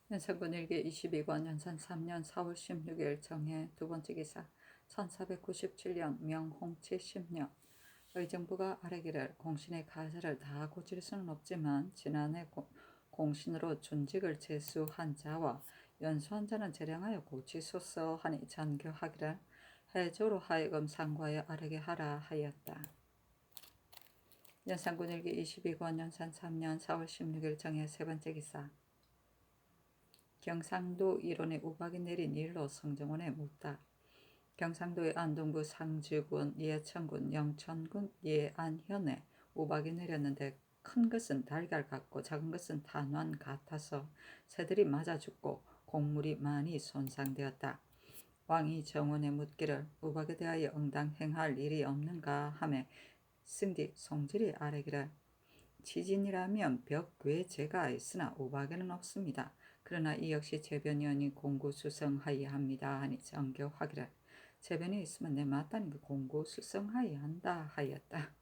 연산군 일기 22권 연산 3년 4월 16일 정해 두 번째 기사 1497년 명홍 70년 의정부가 아래기를 공신의 가사를 다 고칠 수는 없지만 지난해 공신으로 준직을 제수한 자와 연수한 자는 재량하여 고치소서 하니 전교하기를 해조로 하여금 상과에 아뢰게 하라 하였다. 연산군 일기 22권 연산 3년 4월 16일 정해 세 번째 기사 경상도 일원에 우박이 내린 일로 성정원에 묻다. 경상도의 안동구 상주군, 예천군, 영천군, 예안현에 우박이 내렸는데 큰 것은 달걀 같고 작은 것은 탄환 같아서 새들이 맞아 죽고 곡물이 많이 손상되었다. 왕이 정원에 묻기를 우박에 대하여 응당행할 일이 없는가 하매 승디 송질이 아뢰기를 지진이라면 벽 외 제가 있으나 우박에는 없습니다. 그러나 이 역시 제변위원이 공고수성하여야 합니다 하니 정교하기를 제변이 있으면 내 마땅히 공고수성하여야 한다 하였다.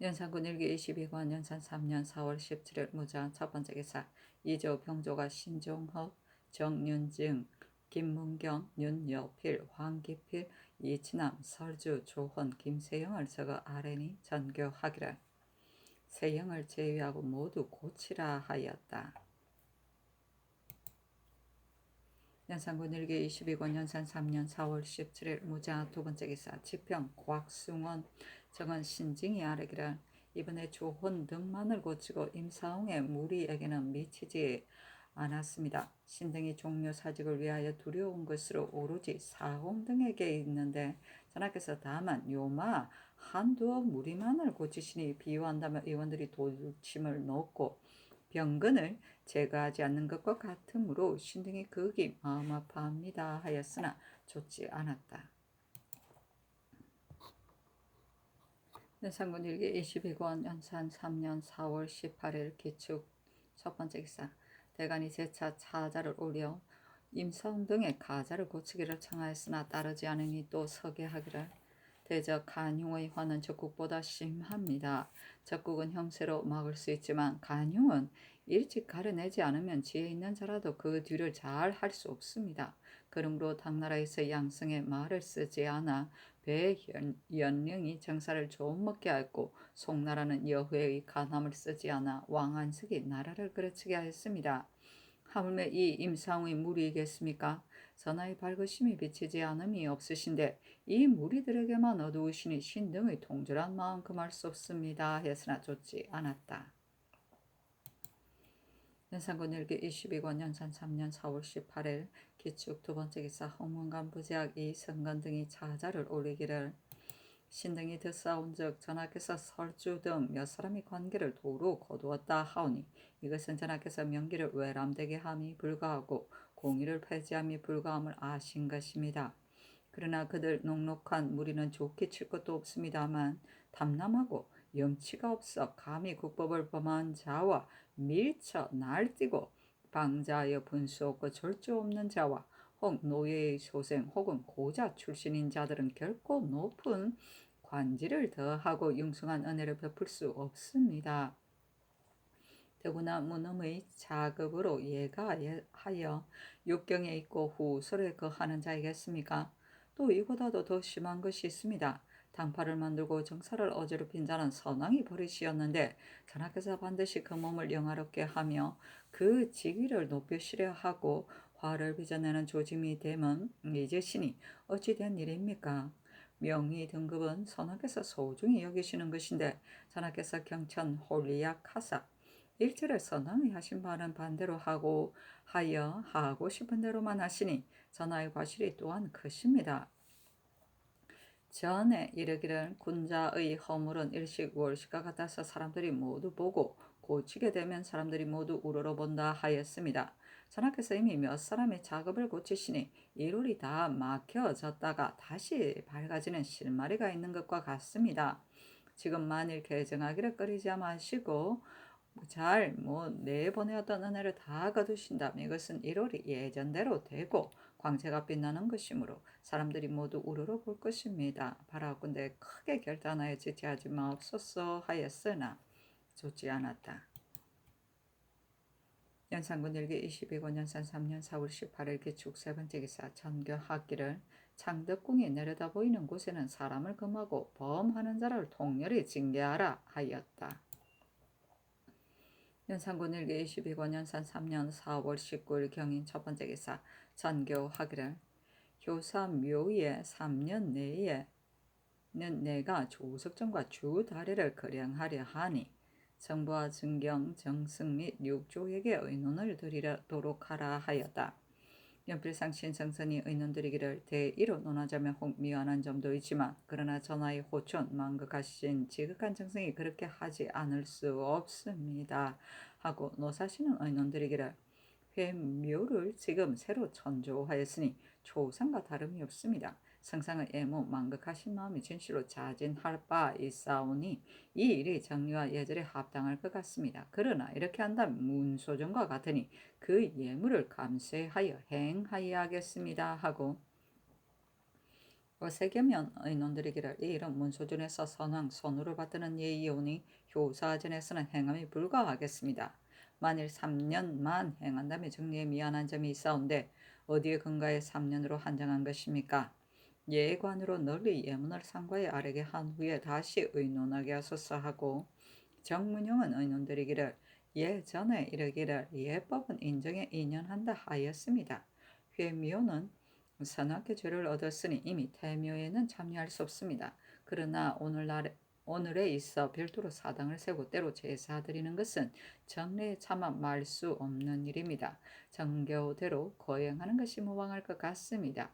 연산군 일기 22권 연산 3년 4월 17일 무자 첫 번째 기사 이조 병조가 신종허 정윤증 김문경 윤여필 황기필 이치남 설주 조헌 김세영을 적어 아래니 전교하기를 세영을 제외하고 모두 고치라 하였다. 연산군 일기 22권 연산 3년 4월 17일 무자 두 번째 기사 지평 곽승원 정은 신징이 아뢰기를 이번에 조혼 등만을 고치고 임사홍의 무리에게는 미치지 않았습니다. 신등이 종묘 사직을 위하여 두려운 것으로 오로지 사홍 등에게 있는데 전하께서 다만 요마 한두어 무리만을 고치시니 비유한다면 의원들이 돌침을 놓고 병근을 제거하지 않는 것과 같으므로 신등이 극이 마음 아파합니다 하였으나 좋지 않았다. 연산군 일기 22권 연산 3년 4월 18일 기축 첫 번째 기사 대간이 재차 차자를 올려 임성 등의 가자를 고치기를 청하였으나 따르지 않으니 또 서게하기를 대적 간흉의 화는 적국보다 심합니다. 적국은 형세로 막을 수 있지만 간흉은 일찍 가려내지 않으면 지혜 있는 자라도 그 뒤를 잘 할 수 없습니다. 그러므로 당나라에서 양성의 말을 쓰지 않아 배연령이 정사를 좀 먹게 하였고 송나라는 여호의 간함을 쓰지 않아 왕안석이 나라를 그르치게 하였습니다. 하물며 이 임상의 무리이겠습니까? 전하의 밝으심이 비치지 않음이 없으신데 이 무리들에게만 어두우시니 신등의 통절한 마음 금할 수 없습니다 했으나 좋지 않았다. 연산군 일기 22권 연산 3년 4월 18일 기축 두 번째 기사 홍문관 부제학 이성건 등이 차자를 올리기를 신등이 드싸운즉 전하께서 설주 등 몇 사람이 관계를 도로 거두었다 하오니 이것은 전하께서 명기를 외람되게 함이 불가하고 공의를 폐지함이 불가함을 아신 것입니다. 그러나 그들 녹록한 무리는 좋게 칠 것도 없습니다만 탐람하고 염치가 없어 감히 국법을 범한 자와 밀쳐 날뛰고 방자하여 분수 없고 절조 없는 자와 혹 노예의 소생 혹은 고자 출신인 자들은 결코 높은 관지를 더하고 융숭한 은혜를 베풀 수 없습니다. 더구나 무능의 자급으로 예가하여 육경에 있고 후설에 거하는 자이겠습니까? 또 이보다도 더 심한 것이 있습니다. 당파를 만들고 정사를 어지럽힌 자는 선왕이 버릇이었는데 전하께서 반드시 그 몸을 영화롭게 하며 그 직위를 높여시려 하고 화를 빚어내는 조짐이 되면 잊으시니 어찌 된 일입니까? 명의 등급은 선하께서 소중히 여기시는 것인데 전하께서 경천 홀리약하사 일절에 선왕이 하신 바는 반대로 하고 싶은 대로만 하시니 전하의 과실이 또한 크십니다. 전에 이르기를 군자의 허물은 일식월식과 같아서 사람들이 모두 보고 고치게 되면 사람들이 모두 우러러본다 하였습니다. 전하께서 이미 몇 사람의 작업을 고치시니 일월이 다 막혀졌다가 다시 밝아지는 실마리가 있는 것과 같습니다. 지금 만일 개정하기를 꺼리지 마시고 잘 내보내었던 은혜를 다 거두신다면 이것은 1월이 예전대로 되고 광채가 빛나는 것이므로 사람들이 모두 우러러 볼 것입니다. 바라건대 크게 결단하여 지체하지 마옵소서 하였으나 좋지 않았다. 연산군 일기 22권 연산 3년 4월 18일 기축 세 번째 기사 전교학기를 창덕궁이 내려다 보이는 곳에는 사람을 금하고 범하는 자를 통렬히 징계하라 하였다. 연산군 일기 22권 연산 3년 4월 19일 경인 첫 번째 기사 전교하기를 교사 묘의 3년 내에는 내가 조석정과 주다리를 거량하려 하니 정부와 증경, 정승 및 육조에게 의논을 드리도록 하라 하였다. 연필상 신성선이 의논드리기를 대의로 논하자면 혹 미안한 점도 있지만 그러나 전하의 호촌 망극하신 지극한 정성이 그렇게 하지 않을 수 없습니다. 하고 노사시는 의논드리기를 회묘를 지금 새로 천조하였으니 초상과 다름이 없습니다. 성상의 애무 망극하신 마음이 진실로 자진할 바 있사오니 이 일이 정리와 예절에 합당할 것 같습니다. 그러나 이렇게 한다면 문소정과 같으니 그 예물을 감수하여 행하여야겠습니다. 하고 어세계면 의논드리기를 이 일은 문소준에서 선왕 손으로 받드는 예의오니 효사전에서는 행함이 불가하겠습니다. 만일 3년만 행한다면 정리에 미안한 점이 있사온데 어디에 근거해 3년으로 한정한 것입니까? 예관으로 널리 예문을 상과에 아뢰게 한 후에 다시 의논하게 하소서 하고 정문용은 의논드리기를 예전에 이르기를 예법은 인정에 인연한다 하였습니다. 회묘는 선악의 죄를 얻었으니 이미 태묘에는 참여할 수 없습니다. 그러나 오늘에 있어 별도로 사당을 세고 때로 제사드리는 것은 정례에 차마 말 수 없는 일입니다. 정교대로 거행하는 것이 무방할 것 같습니다.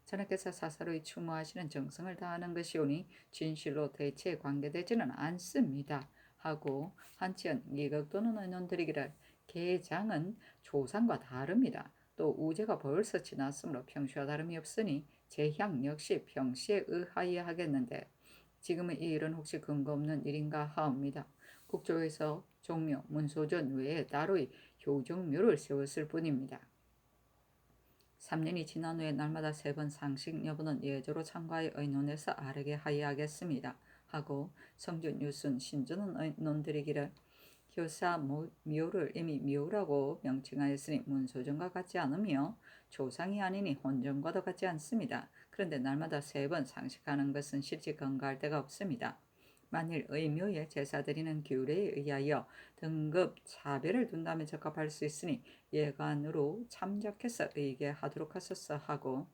전하께서 사사로이 추모하시는 정성을 다하는 것이오니 진실로 대체에 관계되지는 않습니다. 하고 한치연 이극도는 의논드리기를 계장은 조상과 다릅니다. 또 우제가 벌써 지났으므로 평시와 다름이 없으니 제향 역시 평시에 의하여야 하겠는데 지금의 이 일은 혹시 근거 없는 일인가 하옵니다. 국조에서 종묘, 문소전 외에 따로의 효종묘를 세웠을 뿐입니다. 3년이 지난 후에 날마다 3번 상식 여부는 예조로 참가에 의논해서 아르게 하여야겠습니다. 하고 성준, 유순, 신조는 의논드리기를 교사 묘를 이미 묘라고 명칭하였으니 문소정과 같지 않으며 조상이 아니니 혼정과도 같지 않습니다. 그런데 날마다 3번 상식하는 것은 실제 근거할 데가 없습니다. 만일 의묘에 제사드리는 규례에 의하여 등급 차별을 둔다면 적합할 수 있으니 예관으로 참작해서 의계하도록 하소서 하고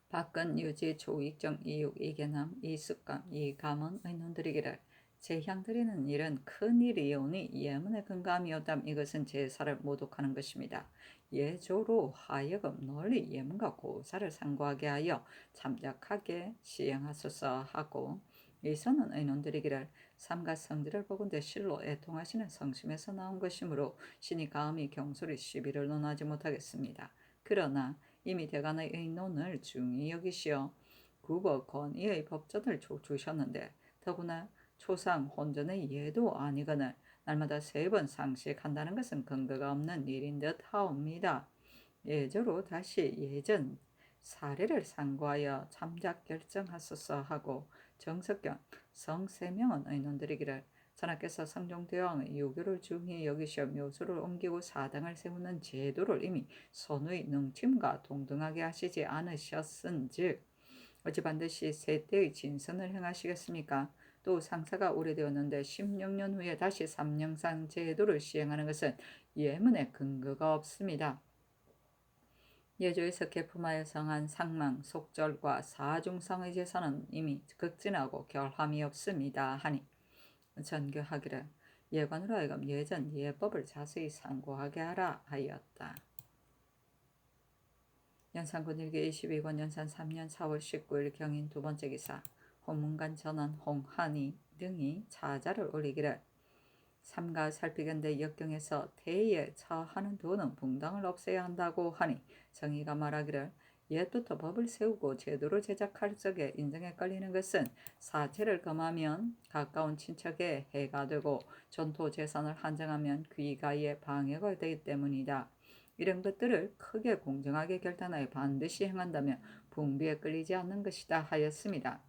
박근, 유지, 조익정, 이육, 이계남, 이숙감, 이감은 의논드리기를 제향드리는 일은 큰일이오니 예문에 근거함이었다면 이것은 제사를 모독하는 것입니다. 예조로 하여금 널리 예문과 고사를 상고하게 하여 참작하게 시행하소서 하고 이선은 의논드리기를 삼가 성질을 보건대 실로 애통하시는 성심에서 나온 것이므로 신이 감히 경솔히 시비를 논하지 못하겠습니다. 그러나 이미 대간의 의논을 중히 여기시어 구법 권위의 법전을 주셨는데 더구나 초상 혼전의 예도 아니거늘 날마다 3번 상식한다는 것은 근거가 없는 일인 듯 하옵니다. 예조로 다시 예전 사례를 상고하여 참작 결정하소서 하고 정석경, 성세명은 의논드리기를 전하께서 성종대왕의 유교를 중히 여기시어 묘소를 옮기고 사당을 세우는 제도를 이미 선의 능침과 동등하게 하시지 않으셨은즉 어찌 반드시 세때의 진선을 행하시겠습니까? 또 상사가 오래되었는데 16년 후에 다시 3년상 제도를 시행하는 것은 예문에 근거가 없습니다. 예조에서 개품하여 성한 상망, 속절과 사중상의 제사는 이미 극진하고 결함이 없습니다. 하니 전교하기를 예관으로 하여금 예전 예법을 자세히 상고하게 하라 하였다. 연산군 일기 22권 연산 3년 4월 19일 경인 두 번째 기사 홍문관 전원 홍한이 등이 차자를 올리기를 삼가 살피건대 역경에서 대에 처하는 도는 붕당을 없애야 한다고 하니 정의가 말하기를 옛부터 법을 세우고 제도를 제작할 적에 인정에 걸리는 것은 사체를 금하면 가까운 친척에 해가 되고 전토 재산을 한정하면 귀가에 방해가 되기 때문이다. 이런 것들을 크게 공정하게 결단하여 반드시 행한다면 붕비에 끌리지 않는 것이다 하였습니다.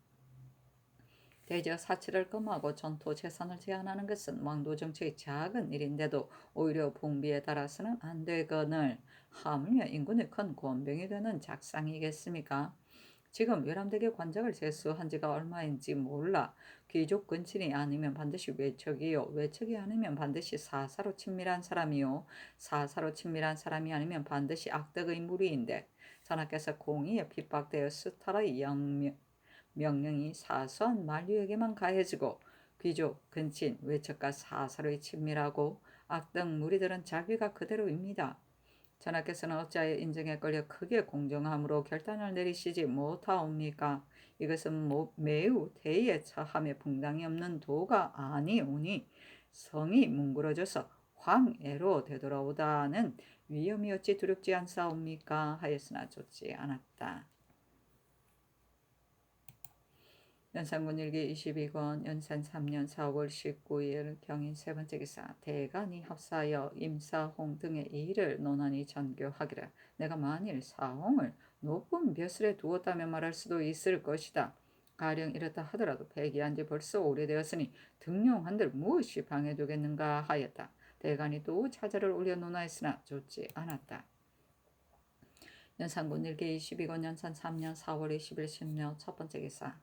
대저 사치를 금하고 전토 재산을 제한하는 것은 왕도 정치의 작은 일인데도 오히려 봉비에 따라서는 안 되거늘 하물며 인군의 큰 권병이 되는 작상이겠습니까? 지금 외람되게 관작을 제수한 지가 얼마인지 몰라. 귀족 근친이 아니면 반드시 외척이요. 외척이 아니면 반드시 사사로 친밀한 사람이요. 사사로 친밀한 사람이 아니면 반드시 악덕의 무리인데 전하께서 공의에 핍박되어 스타의 명령이 사소한 만류에게만 가해지고 귀족, 근친, 외척과 사사로이 친밀하고 악덕 무리들은 자기가 그대로입니다. 전하께서는 어찌하여 인정에 걸려 크게 공정함으로 결단을 내리시지 못하옵니까? 이것은 매우 대의에 처함에 분당이 없는 도가 아니오니 성이 뭉그러져서 황해로 되돌아오다는 위험이 어찌 두렵지 않사옵니까? 하였으나 좋지 않았다. 연산군 일기 22권 연산 3년 4월 19일 경인 세 번째 기사 대간이 합사하여 임사홍 등의 일을 논하니 전교하기를 내가 만일 사홍을 높은 벼슬에 두었다면 말할 수도 있을 것이다. 가령 이렇다 하더라도 폐기한 지 벌써 오래되었으니 등용한들 무엇이 방해되겠는가 하였다. 대간이 또 차자를 올려 논하였으나 좋지 않았다. 연산군 일기 22권 연산 3년 4월 20일 신묘 첫 번째 기사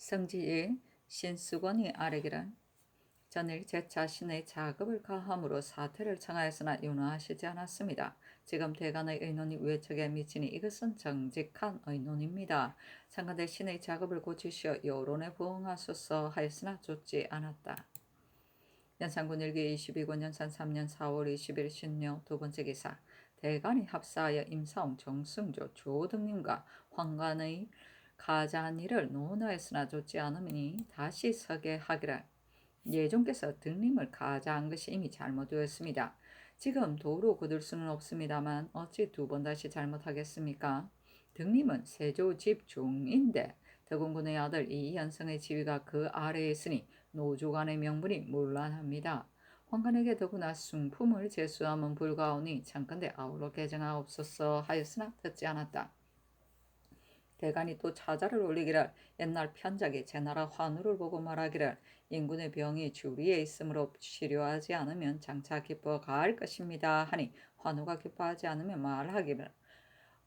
성지의 신수건이 아뢰기를 전일 제 자신의 자급을 가함으로 사퇴를 청하였으나 윤호하시지 않았습니다. 지금 대간의 의논이 외척에 미치니 이것은 정직한 의논입니다. 상간대 신의 자급을 고치시어 여론에 부응하소서 하였으나 좋지 않았다. 연산군 일기 22권 연산 3년 4월 20일 신묘 두 번째 기사 대간이 합사하여 임사홍, 정승조, 조등님과 황관의 가자한 일을 논하였으나 좋지 않으니 다시 서게 하기를 예종께서 등림을 가자한 것이 이미 잘못되었습니다. 지금 도로 거둘 수는 없습니다만 어찌 두 번 다시 잘못하겠습니까? 등림은 세조 집 중인데 대공군의 아들 이현성의 지위가 그 아래에 있으니 노조간의 명분이 문란합니다. 황간에게 더구나 숭품을 제수함은 불가오니 잠깐대 아울러 개정하옵소서 하였으나 듣지 않았다. 대간이 또 차자를 올리기를 옛날 편작이 제나라 환우를 보고 말하기를 인군의 병이 주리에 있으므로 치료하지 않으면 장차 기뻐 가할 것입니다 하니 환우가 기뻐하지 않으면 말하기를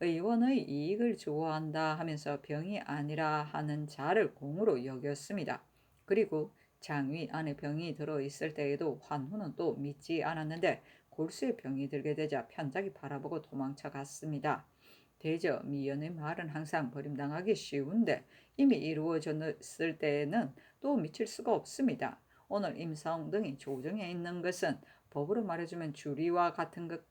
의원의 이익을 좋아한다 하면서 병이 아니라 하는 자를 공으로 여겼습니다. 그리고 장위 안에 병이 들어있을 때에도 환우는 또 믿지 않았는데 골수에 병이 들게 되자 편작이 바라보고 도망쳐 갔습니다. 대저 미연의 말은 항상 버림당하기 쉬운데 이미 이루어졌을 때에는 또 미칠 수가 없습니다. 오늘 임사홍 등이 조정에 있는 것은 법으로 말해주면 주리와 같은 것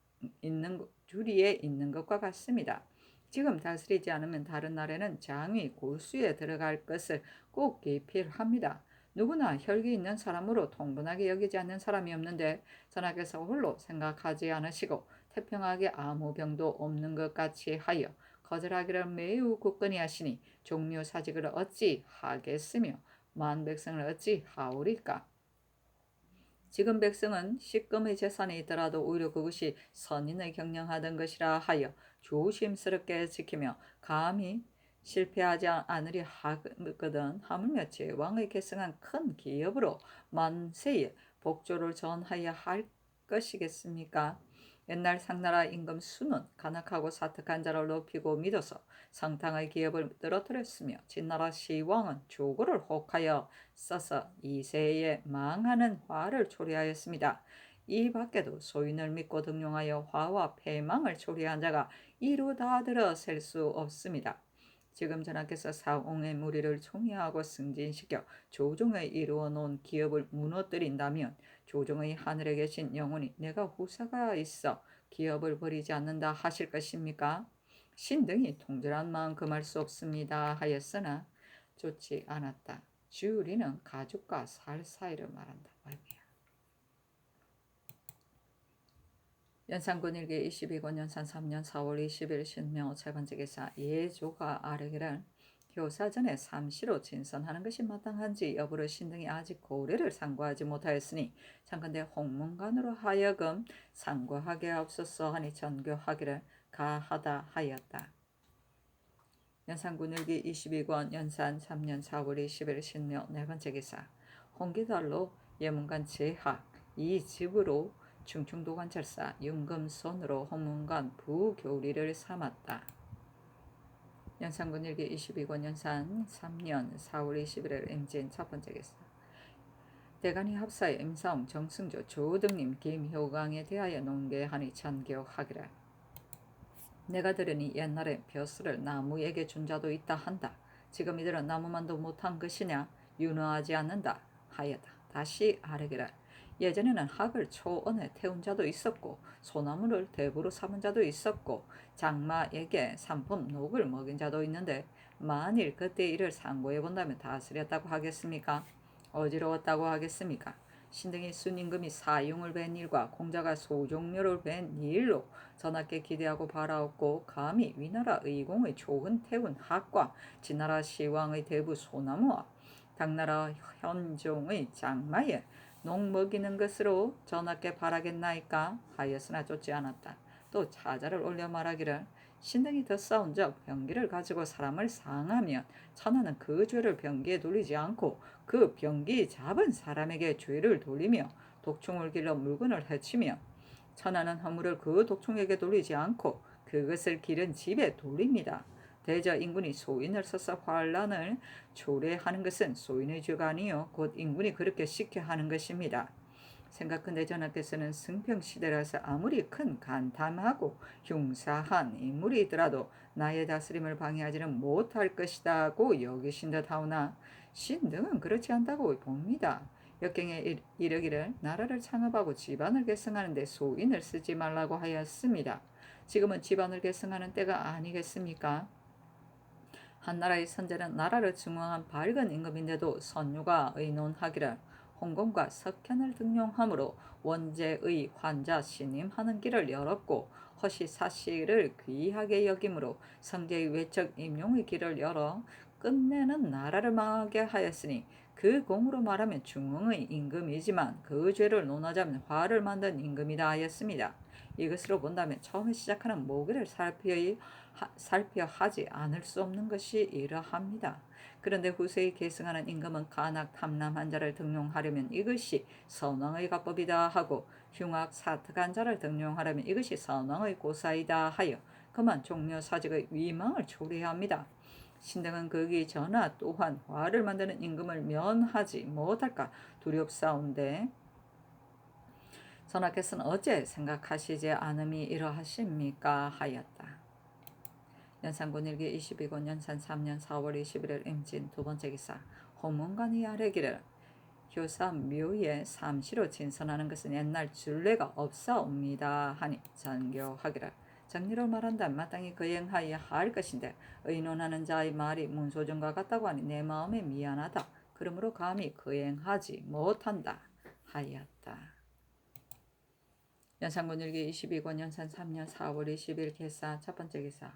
주리에 있는 것과 같습니다. 지금 다스리지 않으면 다른 날에는 장위 골수에 들어갈 것을 꼭 기필합니다. 누구나 혈기 있는 사람으로 통분하게 여기지 않는 사람이 없는데 전하께서 홀로 생각하지 않으시고 태평하게 아무 병도 없는 것 같이 하여 거절하기를 매우 굳건히 하시니 종묘 사직을 어찌 하겠으며 만 백성을 어찌 하오리까. 지금 백성은 식금의 재산이 있더라도 오히려 그것이 선인의 경영하던 것이라 하여 조심스럽게 지키며 감히 실패하지 않으려 하거든 하물며 제왕의 계승한 큰 기업으로 만세에 복조를 전하여 할 것이겠습니까? 옛날 상나라 임금 수는 간악하고 사특한 자를 높이고 믿어서 성탕의 기업을 떨어뜨렸으며 진나라 시왕은 조고를 혹하여 써서 이세에 망하는 화를 초래하였습니다. 이 밖에도 소인을 믿고 등용하여 화와 패망을 초래한 자가 이루 다 들어 셀 수 없습니다. 지금 전하께서 사홍의 무리를 총회하고 승진시켜 조정에 이루어 놓은 기업을 무너뜨린다면 조정의 하늘에 계신 영혼이 내가 후사가 있어 기업을 버리지 않는다 하실 것입니까? 신등이 통절한 마음 금할 수 없습니다 하였으나 좋지 않았다. 주리는 가죽과 살 사이를 말한다. 연산군 일기 22권 연산 3년 4월 20일 신묘 세 번째 기사 예조가 아뢰기를 교사전에 삼시로 진선하는 것이 마땅한지 여부를 신등이 아직 고려를 상고하지 못하였으니 잠깐대 홍문관으로 하여금 상고하게 하옵소서 하니 전교하기를 가하다 하였다. 연산군일기 22권 연산 3년 4월 20일 신묘 네 번째 기사. 홍기달로 예문관 제학 이 집으로 충충도관찰사 윤금손으로 홍문관 부교리를 삼았다. 연산군일기 22권 연산 3년 4월 21일 임진 첫 번째 기사. 대간이 합사의 임사홍 정승조 조등님 김효강에 대하여 논계하니 전교하기를. 내가 들으니 옛날에 벼슬을 나무에게 준 자도 있다 한다. 지금 이들은 나무만도 못한 것이냐 윤허하지 않는다 하였다. 다시 아뢰기를. 예전에는 학을 초원에 태운 자도 있었고 소나무를 대부로 삼은 자도 있었고 장마에게 산품 녹을 먹인 자도 있는데 만일 그때 이를 상고해 본다면 다스렸다고 하겠습니까? 어지러웠다고 하겠습니까? 신등이 순임금이 사용을 뵌 일과 공자가 소종묘를 뵌 일로 전하께 기대하고 바라옵고 감히 위나라 의공의 좋은 태운 학과 진나라 시왕의 대부 소나무와 당나라 현종의 장마에 녹 먹이는 것으로 전하께 바라겠나이까 하였으나 쫓지 않았다. 또 차자를 올려 말하기를 신등이 덧싸운 적 병기를 가지고 사람을 상하면 천하는 그 죄를 병기에 돌리지 않고 그 병기 잡은 사람에게 죄를 돌리며 독충을 길러 물건을 해치며 천하는 허물을 그 독충에게 돌리지 않고 그것을 기른 집에 돌립니다. 대저 인군이 소인을 써서 환란을 초래하는 것은 소인의 죄가 아니요 곧 인군이 그렇게 시켜 하는 것입니다. 생각컨대 전하께서는 승평시대라서 아무리 큰 간탐하고 흉사한 인물이더라도 나의 다스림을 방해하지는 못할 것이다고 여기신 듯하오나 신등은 그렇지 않다고 봅니다. 역경에 이르기를 나라를 창업하고 집안을 계승하는 데 소인을 쓰지 말라고 하였습니다. 지금은 집안을 계승하는 때가 아니겠습니까? 한나라의 선제는 나라를 증왕한 밝은 임금인데도 선유가 의논하기를 홍공과 석현을 등용함으로 원제의 환자 신임하는 길을 열었고 허시사시를 귀하게 여김으로 성제의 외적 임용의 길을 열어 끝내는 나라를 망하게 하였으니 그 공으로 말하면 중흥의 임금이지만 그 죄를 논하자면 화를 만든 임금이다 하였습니다. 이것으로 본다면 처음에 시작하는 모기를 살펴 하지 않을 수 없는 것이 이러합니다. 그런데 후세에 계승하는 임금은 간악 탐람한 자를 등용하려면 이것이 선왕의 가법이다 하고 흉악 사특한 자를 등용하려면 이것이 선왕의 고사이다 하여 그만 종묘사직의 위망을 초래합니다. 신등은 거기 전하 또한 화를 만드는 임금을 면하지 못할까 두렵사온데 전하께서는 어째 생각하시지 않음이 이러하십니까 하였다. 연산군일기 22권 연산 3년 4월 21일 임진 두 번째 기사. 홍문관이 아뢰기를 효사 묘에 삼시로 진선하는 것은 옛날 줄례가 없사옵니다 하니 전교하기를. 정리로 말한다면 마땅히 거행하여야 할 것인데 의논하는 자의 말이 문소정과 같다고 하니 내 마음에 미안하다. 그러므로 감히 거행하지 못한다 하였다. 연산군일기 22권 연산 3년 4월 20일 개사 첫 번째 기사.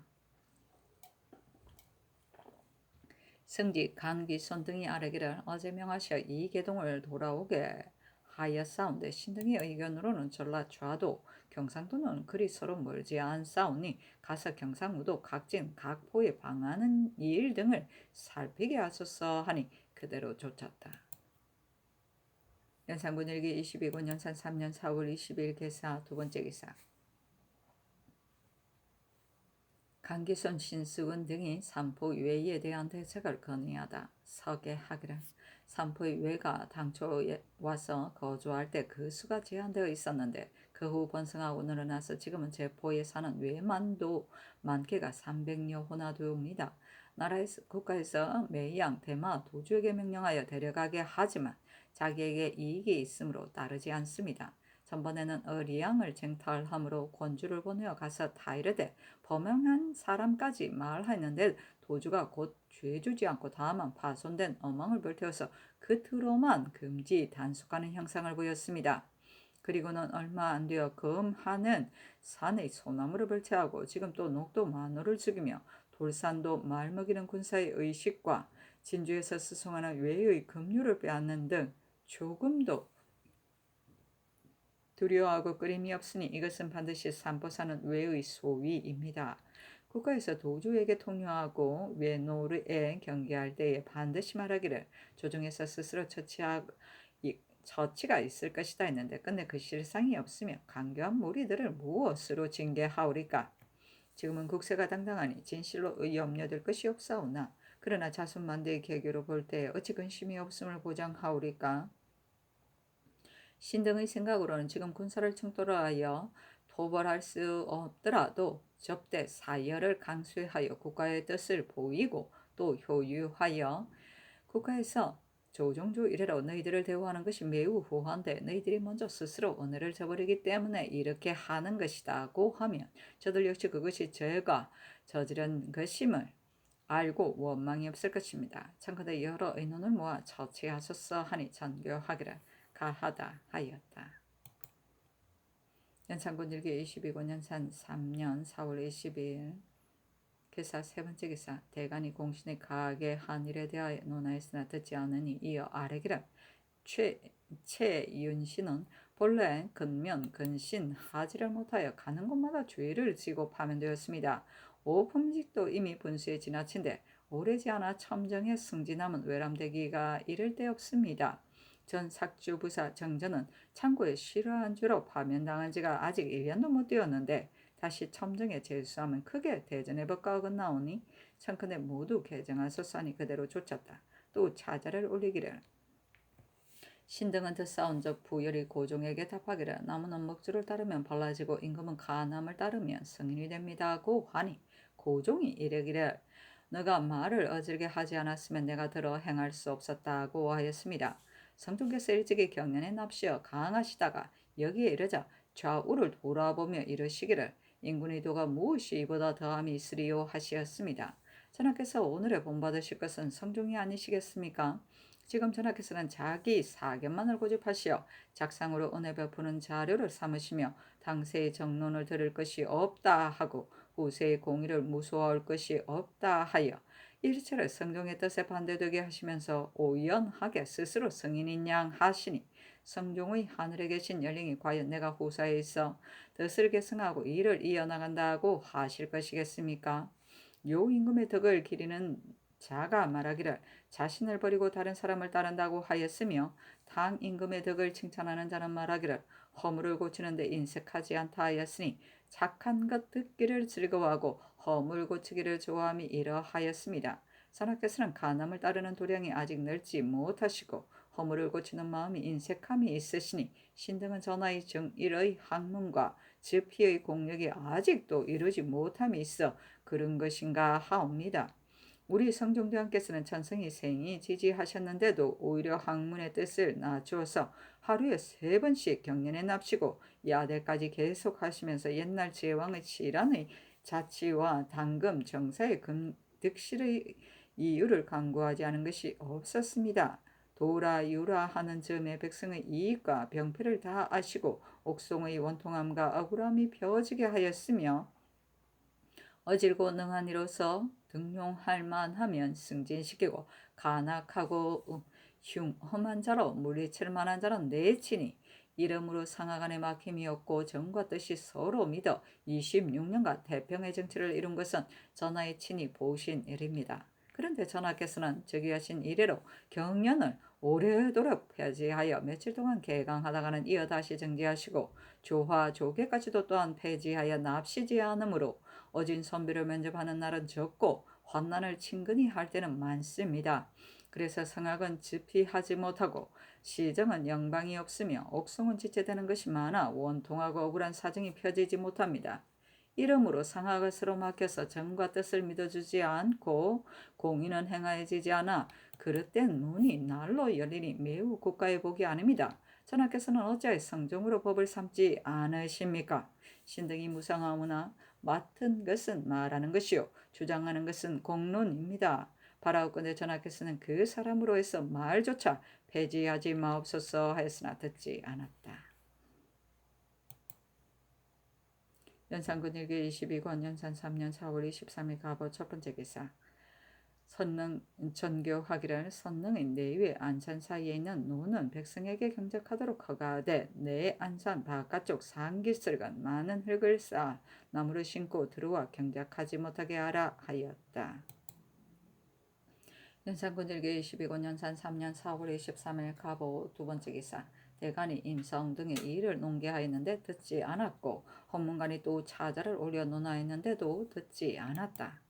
승지 강기손 등이 아뢰기를 어제 명하시어 이 계동을 돌아오게 하였사온데 신등의 의견으로는 전라 좌도 경상도는 그리 서로 멀지 않사오니 가서 경상무도 각진 각포에 방하는 일 등을 살피게 하소서 하니 그대로 쫓았다. 연산군일기 22권 연산 3년 4월 20일 개사 두 번째 기사. 강기손 신수은 등이 삼포 외에 대한 대책을 건의하다 서계하기를. 삼포의 외가 당초 와서 거주할 때 그 수가 제한되어 있었는데 그 후 번성하고 늘어나서 지금은 제포에 사는 외만도 많게가 300여 호나 되옵니다. 나라에서 국가에서 매양 대마 도주에게 명령하여 데려가게 하지만 자기에게 이익이 있으므로 따르지 않습니다. 전번에는 어리양을 쟁탈함으로 권주를 보내어 가서 타이르되 범행한 사람까지 말하였는데 도주가 곧 죄주지 않고 다만 파손된 어망을 불태워서 겉으로만 금지 단속하는 형상을 보였습니다. 그리고는 얼마 안 되어 금하는 산의 소나무를 불태하고 지금 또 녹도 마누를 죽이며 돌산도 말먹이는 군사의 의식과 진주에서 수송하는 외의 급류를 빼앗는 등 조금도 두려워하고 끓임이 없으니 이것은 반드시 삼포사는 외의 소위입니다. 국가에서 도주에게 통요하고 외노르에 경계할 때에 반드시 말하기를 조정에서 스스로 처치가 있을 것이다 했는데 끝내 그 실상이 없으며 강교한 무리들을 무엇으로 징계하오리까? 지금은 국세가 당당하니 진실로 염려될 것이 없사오나 그러나 자손만대의 계교로 볼 때에 어찌 근심이 없음을 보장하오리까? 신등의 생각으로는 지금 군사를 충돌하여 토벌할 수 없더라도 접대 사열을 강수하여 국가의 뜻을 보이고 또 효유하여 국가에서 조종조 이래로 너희들을 대우하는 것이 매우 후한데 너희들이 먼저 스스로 언어를 저버리기 때문에 이렇게 하는 것이다고 하면 저들 역시 그것이 죄가 저지른 것임을 알고 원망이 없을 것입니다. 참고로 여러 의논을 모아 처치하소서 하니 전교하기를 가하다 하였다. 연산군 일기 22권 연산 3년 4월 22일 기사 세 번째 기사 대간이 공신의 가하게 한 일에 대하여 논하였으나 듣지 않으니 이어 아래기를 최윤신은 본래 근면 근신 하지를 못하여 가는 곳마다 죄를 지고 파면되었습니다. 오품직도 이미 분수에 지나친데 오래지 않아 첨정에 승진함은 외람되기가 이를 데 없습니다. 전 삭주부사 정전은 창고에 실화한 죄로 파면당한 지가 아직 1년도 못 되었는데 다시 첨정에 재수하면 크게 대전의 법과 어긋나오니 청컨대 모두 개정하소서 하니 그대로 쫓았다. 또 차자를 올리기를 신등은 듣사온 적 부열이 고종에게 답하기를 나무는 먹주를 따르면 발라지고 임금은 가남을 따르면 승인이 됩니다고 하니 고종이 이르기를 너가 말을 어질게 하지 않았으면 내가 들어 행할 수 없었다고 하였습니다. 성종께서 일찍이 경연에 납시어 강하시다가 여기에 이르자 좌우를 돌아보며 이르시기를 인군의 도가 무엇이 이보다 더함이 있으리요 하시었습니다. 전하께서 오늘에 본받으실 것은 성종이 아니시겠습니까? 지금 전하께서는 자기 사견만을 고집하시어 작상으로 은혜 베푸는 자료를 삼으시며 당세의 정론을 들을 것이 없다 하고 후세의 공의를 무소화할 것이 없다 하여 일체를 성종의 뜻에 반대되게 하시면서 오연하게 스스로 성인인 양 하시니 성종의 하늘에 계신 열링이 과연 내가 후사에 있어 뜻을 계승하고 일을 이어나간다고 하실 것이겠습니까? 요 임금의 덕을 기리는 자가 말하기를 자신을 버리고 다른 사람을 따른다고 하였으며 당 임금의 덕을 칭찬하는 자는 말하기를 허물을 고치는데 인색하지 않다 하였으니 착한 것 듣기를 즐거워하고 허물 고치기를 좋아함이 이러하였습니다. 선하께서는 가남을 따르는 도량이 아직 넓지 못하시고 허물을 고치는 마음이 인색함이 있으시니 신등은 전하의 정일의 학문과 즉피의 공력이 아직도 이루지 못함이 있어 그런 것인가 하옵니다. 우리 성종대왕께서는 천성이 생이 지지하셨는데도 오히려 학문의 뜻을 낮추어서 하루에 3번씩 경연에 납시고 야대까지 계속하시면서 옛날 제왕의 치란의 자치와 당금 정사의 득실의 이유를 강구하지 않은 것이 없었습니다. 도라 유라 하는 점에 백성의 이익과 병폐를 다 아시고 옥송의 원통함과 억울함이 벼지게 하였으며 어질고 능한 이로서 등용할 만하면 승진시키고 간악하고 험한 자로 물리칠 만한 자는 내치니 이름으로 상하간에 막힘이 없고 정과 뜻이 서로 믿어 26년간 태평의 정치를 이룬 것은 전하의 친히 보신 일입니다. 그런데 전하께서는 즉위하신 이래로 경연을 오래도록 폐지하여 며칠 동안 개강하다가는 이어 다시 정지하시고 조화 조계까지도 또한 폐지하여 납시지 않으므로 어진 선비를 면접하는 날은 적고 환난을 친근히 할 때는 많습니다. 그래서 성악은 집필하지 못하고 시정은 영방이 없으며 옥송은 지체되는 것이 많아 원통하고 억울한 사정이 펴지지 못합니다. 이러므로 상하가 서로 막혀서 정과 뜻을 믿어주지 않고 공의는 행하여지지 않아 그릇된 문이 날로 열리니 매우 국가의 복이 아닙니다. 전하께서는 어찌하여 성종으로 법을 삼지 않으십니까? 신등이 무상하오나 맡은 것은 말하는 것이요 주장하는 것은 공론입니다. 바라옵건대 전하께서는 그 사람으로 해서 말조차 폐지하지 마옵소서 하였으나 듣지 않았다. 연산군 일기 22권 연산 3년 4월 23일 가보 첫 번째 기사 선능 전교하기를 선능의 내외 안산 사이에 있는 노는 백성에게 경작하도록 허가하되 내 안산 바깥쪽 상기슬간 많은 흙을 쌓아 나무를 심고 들어와 경작하지 못하게 하라 하였다. 연산군 일기 22권 연산 3년 4월 23일 가보 두 번째 기사. 대간이 임성 등의 일을 논계하였는데 듣지 않았고 헌문관이 또 차자를 올려 논하였는데도 듣지 않았다.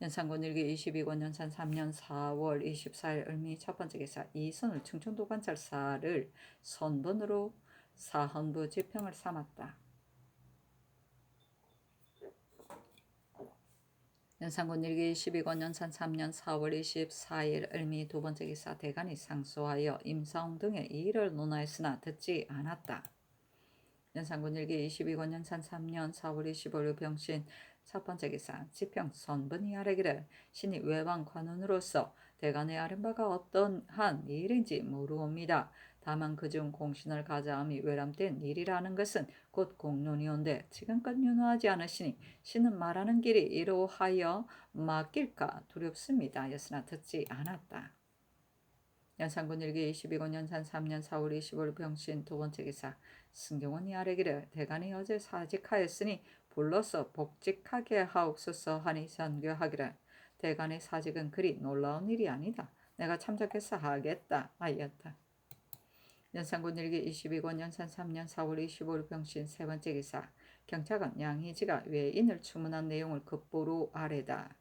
연산군 일기 22권 연산 3년 4월 24일 을미 첫 번째 기사. 이선을 충청도 관찰사를 선번으로 사헌부 지평을 삼았다. 연산군 일기 12권 연산 3년 4월 24일 을미 두 번째 기사. 대간이 상소하여 임사홍 등의 일을 논하였으나 듣지 않았다. 연산군 일기 22권 연산 3년 4월 25일 병신 첫 번째 기사. 지평 선분이 아뢰기를 신이 외방 관원으로서 대간에 아른 바가 어떠한 일인지 모르옵니다. 다만 그중 공신을 가자함이 외람된 일이라는 것은 곧 공론이온데 지금껏 윤호하지 않으시니 신은 말하는 길이 이로하여 맡길까 두렵습니다. 였으나 듣지 않았다. 연산군 일기 22권 연산 3년 4월 25일 병신 두 번째 기사. 승경원이 아뢰기를 대간이 어제 사직하였으니 불러서 복직하게 하옵소서 하니 전교하기를 대간의 사직은 그리 놀라운 일이 아니다. 내가 참작해서 하겠다 하였다. 연산군 일기 22권 연산 3년 4월 25일 병신 세 번째 기사. 경찰관 양희지가 외인을 추문한 내용을 급보로 아뢰다.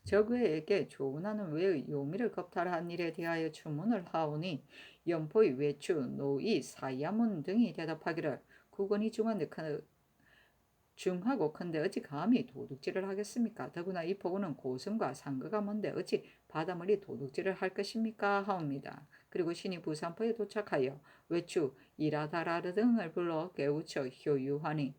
적외에게 조은하는 외의 요미를 겁탈한 일에 대하여 추문을 하오니 연포의 외추, 노이, 사야문 등이 대답하기를 국원이 중하고 큰데 어찌 감히 도둑질을 하겠습니까? 더구나 이 포구는 고성과 상거가 먼데 어찌 바다머리 도둑질을 할 것입니까? 하옵니다. 그리고 신이 부산포에 도착하여 외추, 이라다라르 등을 불러 깨우쳐 효유하니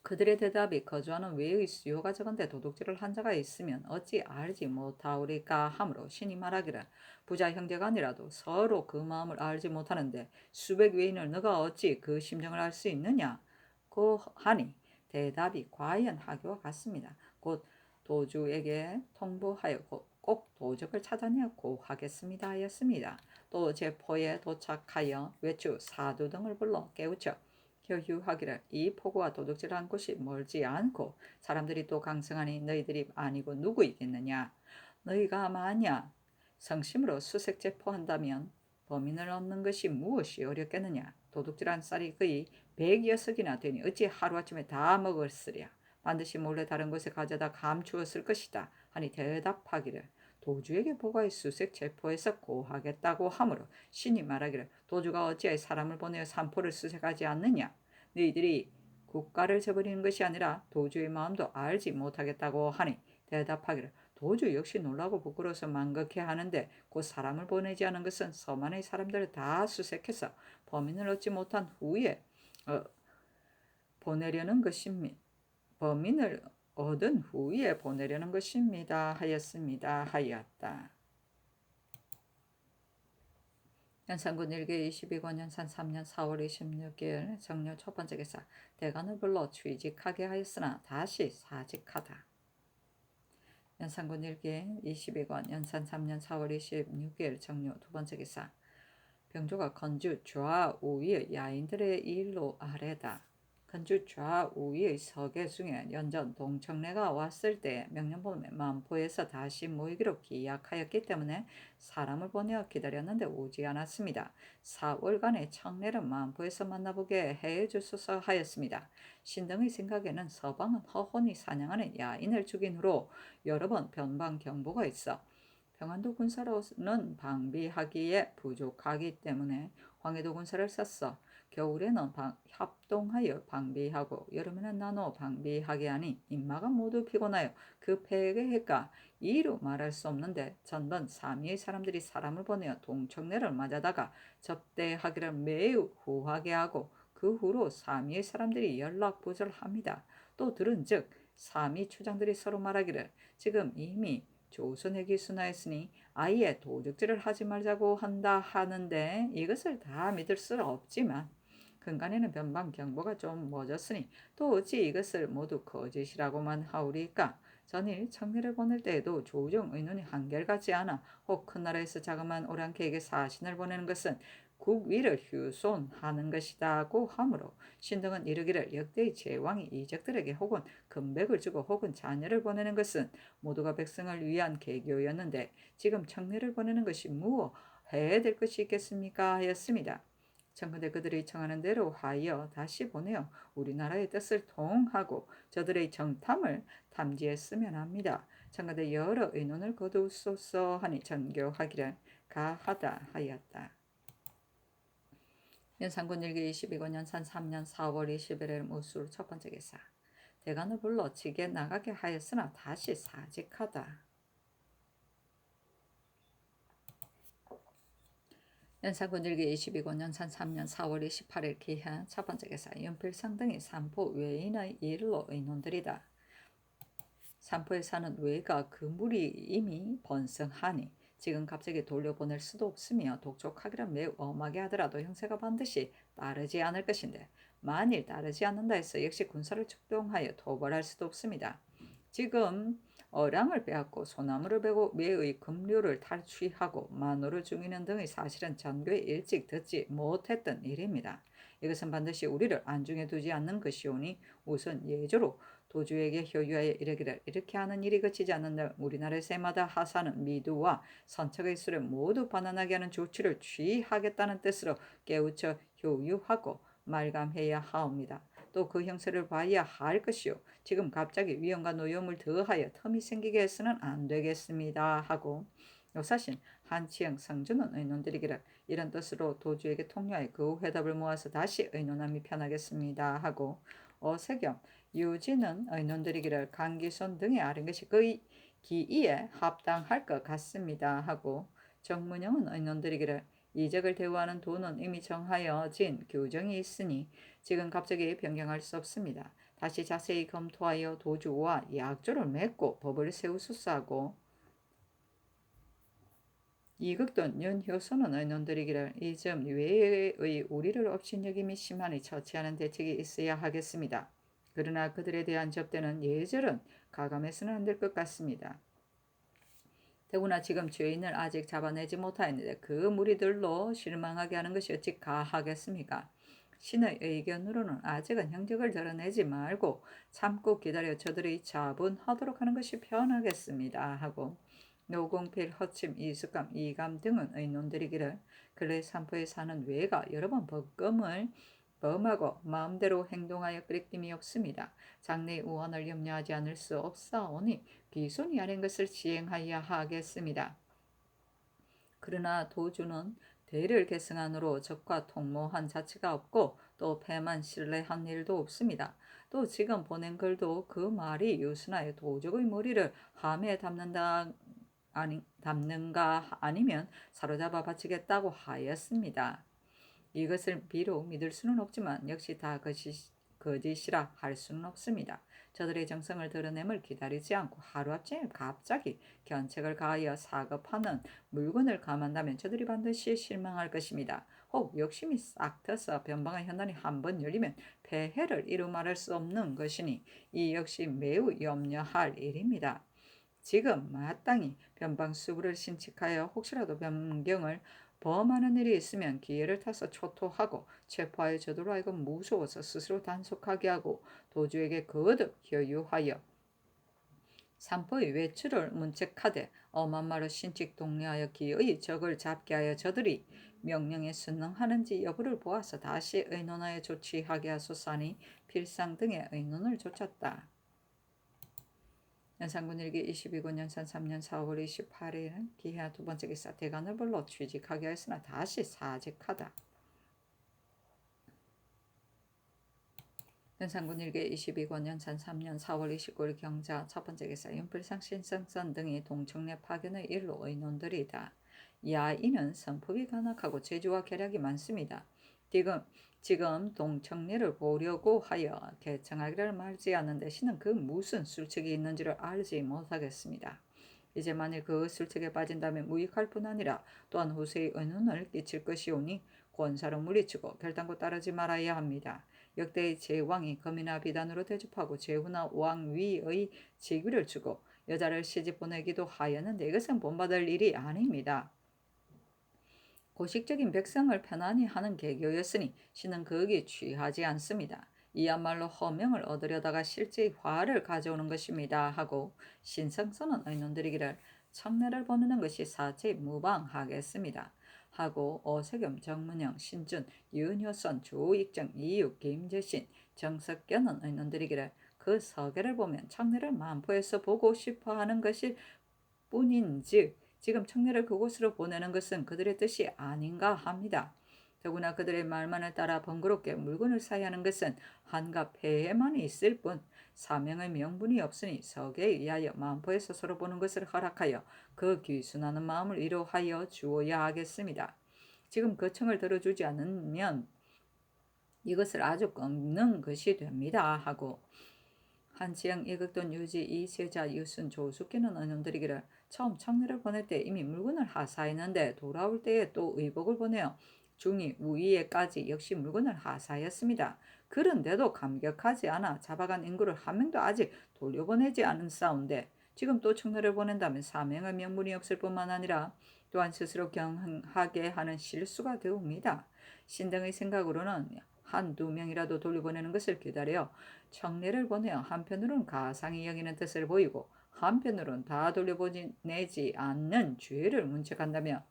그들의 대답이 거주하는 외의 수요가 적은데 도둑질을 한 자가 있으면 어찌 알지 못하오리까 하므로 신이 말하기를 부자 형제간이라도 서로 그 마음을 알지 못하는데 수백 외인을 너가 어찌 그 심정을 알 수 있느냐 고 하니 대답이 과연 하기와 같습니다. 곧 도주에게 통보하여 꼭 도적을 찾아내어 고하겠습니다 하였습니다. 또 제포에 도착하여 외추, 사두 등을 불러 깨우쳐 효유하기를 이 포구와 도둑질한 곳이 멀지 않고 사람들이 또 강성하니 너희들이 아니고 누구이겠느냐. 너희가 만약 성심으로 수색 제포한다면 범인을 얻는 것이 무엇이 어렵겠느냐. 도둑질한 쌀이 거의 100여석이나 되니 어찌 하루아침에 다 먹었으랴. 반드시 몰래 다른 곳에 가져다 감추었을 것이다 하니 대답하기를 도주에게 보고해 수색 체포해서 고하겠다고 하므로 신이 말하기를 도주가 어찌하여 사람을 보내어 산포를 수색하지 않느냐. 너희들이 국가를 저버리는 것이 아니라 도주의 마음도 알지 못하겠다고 하니 대답하기를 도주 역시 놀라고 부끄러워서 만극해 하는데 곧 사람을 보내지 않은 것은 서만의 사람들을 다 수색해서 범인을 얻지 못한 후에 보내려는 것입니다. 범인을 얻은 후에 보내려는 것입니다. 하였다. 연산군 일기 22권 연산 3년 4월 26일 정료 첫 번째 기사. 대간을 불러 취직하게 하였으나 다시 사직하다. 연산군 일기 22권 연산 3년 4월 26일 정료 두 번째 기사. 병조가 건주 좌우의 야인들의 일로 아래다. 건주 좌우의 서계 중에 연전 동청래가 왔을 때 명령범에 만포에서 다시 모이기로 기약하였기 때문에 사람을 보내어 기다렸는데 오지 않았습니다. 4월간의 청래를 만포에서 만나보게 해주소서 하였습니다. 신등의 생각에는 서방은 허혼이 사냥하는 야인을 죽인 후로 여러 번 변방 경보가 있어 평안도 군사로는 방비하기에 부족하기 때문에 황해도 군사를 썼어. 겨울에는 합동하여 방비하고 여름에는 나눠 방비하게 하니 인마가 모두 피곤하여 그 패배할까 이루 말할 수 없는데 전번 삼위의 사람들이 사람을 보내어 동청래를 맞아다가 접대하기를 매우 후하게 하고 그 후로 삼위의 사람들이 연락부절합니다. 또 들은즉 삼위 추장들이 서로 말하기를 지금 이미 조선에 기순하였으니 아예 도적질을 하지 말자고 한다 하는데 이것을 다 믿을 수 없지만 근간에는 변방 경보가 좀 멎었으니 또 어찌 이것을 모두 거짓이라고만 하오리까. 전일 청례를 보낼 때에도 조정 의논이 한결같지 않아 혹 큰 나라에서 자그마한 오랑캐에게 사신을 보내는 것은 국위를 훼손하는 것이다고 하므로 신등은 이르기를 역대의 제왕이 이적들에게 혹은 금백을 주고 혹은 자녀를 보내는 것은 모두가 백성을 위한 계교였는데 지금 청례를 보내는 것이 무엇해야 될 것이 있겠습니까 하였습니다. 청컨대 그들이 청하는 대로 하여 다시 보내어 우리나라의 뜻을 통하고 저들의 정탐을 탐지했으면 합니다. 청컨대 여러 의논을 거두소서 하니 전교하기를 가하다 하였다. 연산군 일기 22권 연산 3년 4월 21일 무술 첫 번째 기사. 대간을 불러 지게 나가게 하였으나 다시 사직하다. 연산군 일기 22권 연산 3년 4월 28일 기한 첫 번째 기사. 연필상 등이 산포 외인의 일로 의논들이다. 산포에 사는 외가 그 물이 이미 번성하니 지금 갑자기 돌려보낼 수도 없으며 독촉하기란 매우 엄하게 하더라도 형세가 반드시 따르지 않을 것인데 만일 따르지 않는다 해서 역시 군사를 축동하여 토벌할 수도 없습니다. 지금 어량을 빼앗고 소나무를 베고 매의 급료를 탈취하고 만호를 죽이는 등의 사실은 전교에 일찍 듣지 못했던 일입니다. 이것은 반드시 우리를 안중에 두지 않는 것이오니 우선 예조로 도주에게 효유하여 이르기를 이렇게 하는 일이 그치지 않는 날 우리나라의 새마다 하사는 미두와 선척의 수를 모두 반환하게 하는 조치를 취하겠다는 뜻으로 깨우쳐 효유하고 말감해야 하옵니다. 또 그 형세를 봐야 할 것이요 지금 갑자기 위험과 노염을 더하여 텀이 생기게 해서는 안 되겠습니다 하고 요사신 한치영 성주는 의논드리기를 이런 뜻으로 도주에게 통료하여 그 회답을 모아서 다시 의논함이 편하겠습니다 하고 어세겸 유지는 의논드리기를 강기손 등에 아른 것이 그의 기이에 합당할 것 같습니다 하고 정문영은 의논드리기를 이적을 대우하는 도는 이미 정하여진 규정이 있으니 지금 갑자기 변경할 수 없습니다. 다시 자세히 검토하여 도주와 약조를 맺고 법을 세우소서 하고 이극돈 윤효선은 의논드리기를 이 점 외의 우리를 업신여김이 심하니 처치하는 대책이 있어야 하겠습니다. 그러나 그들에 대한 접대는 예절은 가감해서는 안 될 것 같습니다. 더구나 지금 죄인을 아직 잡아내지 못하였는데 그 무리들로 실망하게 하는 것이 어찌 가하겠습니까? 신의 의견으로는 아직은 형적을 드러내지 말고 참고 기다려 저들이 자분하도록 하는 것이 편하겠습니다 하고 노공필, 허침, 이숙감, 이감 등은 의논드리기를 근래 산포에 사는 외가 여러 번 법금을 범하고 마음대로 행동하여 끓임이 없습니다. 장래의 우환을 염려하지 않을 수 없사오니 비손이 아닌 것을 시행하여야 하겠습니다. 그러나 도주는 대를 계승한으로 적과 통모한 자체가 없고 또 패만 신뢰한 일도 없습니다. 또 지금 보낸 글도 그 말이 유순하여 도적의 머리를 함에 담는가 아니면 사로잡아 바치겠다고 하였습니다. 이것을 비록 믿을 수는 없지만 역시 다 거짓이라 할 수는 없습니다. 저들의 정성을 드러냄을 기다리지 않고 하루아침에 갑자기 견책을 가하여 사급하는 물건을 감한다면 저들이 반드시 실망할 것입니다. 혹 욕심이 싹 트서 변방의 현란이 한번 열리면 폐해를 이루 말할 수 없는 것이니 이 역시 매우 염려할 일입니다. 지금 마땅히 변방수부를 신칙하여 혹시라도 변경을 범하는 일이 있으면 기회를 타서 초토하고 체포하여 저들로 하여금 무서워서 스스로 단속하게 하고 도주에게 거듭 효유하여 산포의 외출을 문책하되 엄한 말로 신칙 독려하여 기의 적을 잡게 하여 저들이 명령에 순응하는지 여부를 보아서 다시 의논하여 조치하게 하소서하니 필상 등의 의논을 조쳤다. 연산군 일기 22군 연산 3년 4월 28일은 기하 두 번째 기사 대간을 불러 취직하게 하였으나 다시 사직하다. 연산군 일기 22권 연산 3년 4월 29일 경자 첫 번째 기사 윤필상 신성선 등이 동청래 파견의 일로 의논들이다. 야인은 성품이 간악하고 재주와 계략이 많습니다. 지금 동청례를 보려고 하여 개청하기를 말지 않는데 신은 그 무슨 술책이 있는지를 알지 못하겠습니다. 이제 만일 그 술책에 빠진다면 무익할 뿐 아니라 또한 후세의 은훈을 끼칠 것이오니 권사로 물리치고 결단코 따르지 말아야 합니다. 역대의 제왕이 검이나 비단으로 대접하고 제후나 왕위의 직위를 주고 여자를 시집 보내기도 하였는데 이것은 본받을 일이 아닙니다. 고식적인 백성을 편안히 하는 개교였으니 신은 거기에 취하지 않습니다. 이야말로 허명을 얻으려다가 실제 화를 가져오는 것입니다 하고 신성서는 의논드리기를 청례를 보내는 것이 사체 무방하겠습니다 하고 오세겸, 정문영, 신준, 윤효선, 조익정, 이육, 김재신, 정석견은 의논드리기를 그 서계를 보면 청례를 만포에서 보고 싶어하는 것일 뿐인즉 지금 청례를 그곳으로 보내는 것은 그들의 뜻이 아닌가 합니다. 더구나 그들의 말만을 따라 번거롭게 물건을 사야 하는 것은 한가 폐해만 있을 뿐 사명의 명분이 없으니 서계에 의하여 만포에서 서로 보는 것을 허락하여 그 귀순하는 마음을 위로하여 주어야 하겠습니다. 지금 그 청을 들어주지 않으면 이것을 아주 꺾는 것이 됩니다 하고 한치영, 이극돈, 유지, 이세자, 유순, 조숙기는 의논드리기를 처음 청례를 보낼 때 이미 물건을 하사했는데 돌아올 때에 또 의복을 보내어 중이 우위에까지 역시 물건을 하사했습니다. 그런데도 감격하지 않아 잡아간 인구를 한 명도 아직 돌려보내지 않은 싸운데 지금 또 청례를 보낸다면 사명의 명분이 없을 뿐만 아니라 또한 스스로 경하게 하는 실수가 되옵니다. 신등의 생각으로는 한두 명이라도 돌려보내는 것을 기다려 청례를 보내어 한편으로는 가상히 여기는 뜻을 보이고 한편으로는 다 돌려보내지 않는 죄를 문책한다며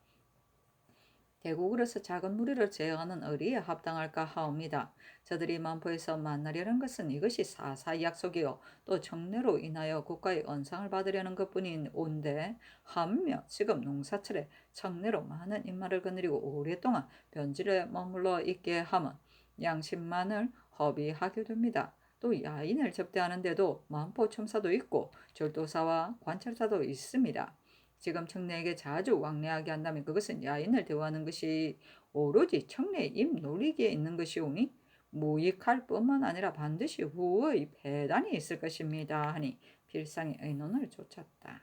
대국으로서 작은 무리를 제어하는 의리에 합당할까 하옵니다. 저들이 만포에서 만나려는 것은 이것이 사사의 약속이요 또 청례로 인하여 국가의 언상을 받으려는 것뿐인 온데 하며 지금 농사철에 청례로 많은 인마를 거느리고 오랫동안 변질에 머물러 있게 하면 양심만을 허비하게 됩니다. 또 야인을 접대하는데도 만포 첨사도 있고 절도사와 관찰사도 있습니다. 지금 청래에게 자주 왕래하게 한다면 그것은 야인을 대우하는 것이 오로지 청래의 입 놀리기에 있는 것이오니 무익할 뿐만 아니라 반드시 후의 배단이 있을 것입니다 하니 필상의 의논을 좇았다.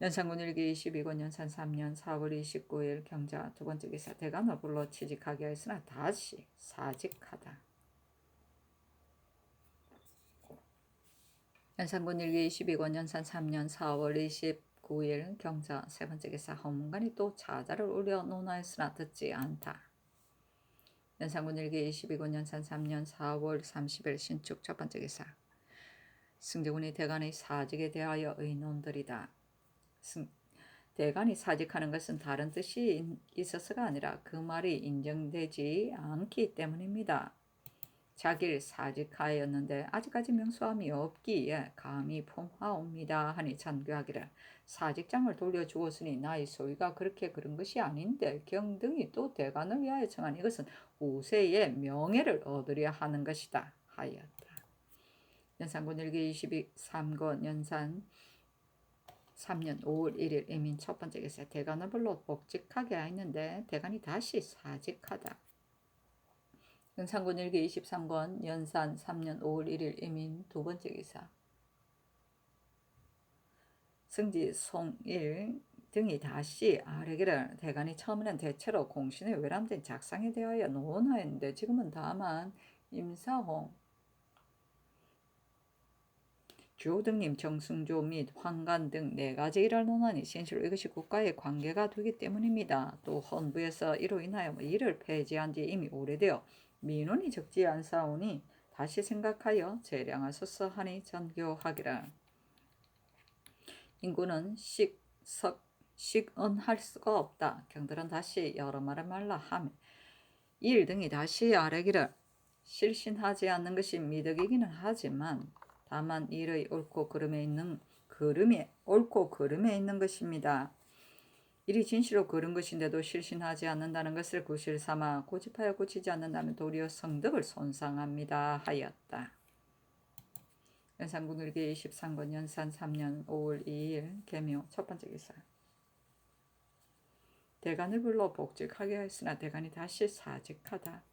연산군 일기 22권 연산 3년 4월 29일 경자 두 번째 기사 대간을 불러 취직하게 하였으나 다시 사직하다. 연산군 일기 22권 연산 3년 4월 29일 경자 세 번째 기사 허문관이 또 자자를 울려 논하였으나 듣지 않다. 연산군 일기 22권 연산 3년 4월 30일 신축 첫 번째 기사 승제군이 대간의 사직에 대하여 의논들이다. 대간이 사직하는 것은 다른 뜻이 있어서가 아니라 그 말이 인정되지 않기 때문입니다. 자기를 사직하였는데 아직까지 명수함이 없기에 감히 폼하옵니다 하니 잔교하기를 사직장을 돌려주었으니 나의 소위가 그렇게 그런 것이 아닌데 경등이 또 대간을 위하여 청한 이것은 우세의 명예를 얻으려 하는 것이다 하였다. 연산군 일기 23권 연산 3년 5월 1일 이민 첫 번째 기사 대간을 불러 복직하게 하였는데 대간이 다시 사직하다. 연산군 일기 23권 연산 3년 5월 1일 이민 두 번째 기사 승지 송일 등이 다시 아뢰기를 대간이 처음에는 대체로 공신의 외람된 작상에 대하여 논하였는데 지금은 다만 임사홍 주호등님, 정승조 및 황간 등 네 가지 일을 논하니 진실로 이것이 국가의 관계가 되기 때문입니다. 또 헌부에서 이로 인하여 이를 폐지한 지 이미 오래되어 민원이 적지 않사오니 다시 생각하여 재량하소서 하니 전교하기를 인구는 식언할 수가 없다. 경들은 다시 여러 말을 말라 하며 일 등이 다시 아뢰기를 실신하지 않는 것이 미덕이기는 하지만 다만 일의 옳고 그름에 있는 것입니다. 일이 진실로 그른 것인데도 실신하지 않는다는 것을 구실 삼아 고집하여 고치지 않는다면 도리어 성덕을 손상합니다 하였다. 연산군 일기 23권 연산 3년 5월 2일 계묘 첫 번째 기사 대간을 불러 복직하게 하였으나 대간이 다시 사직하다.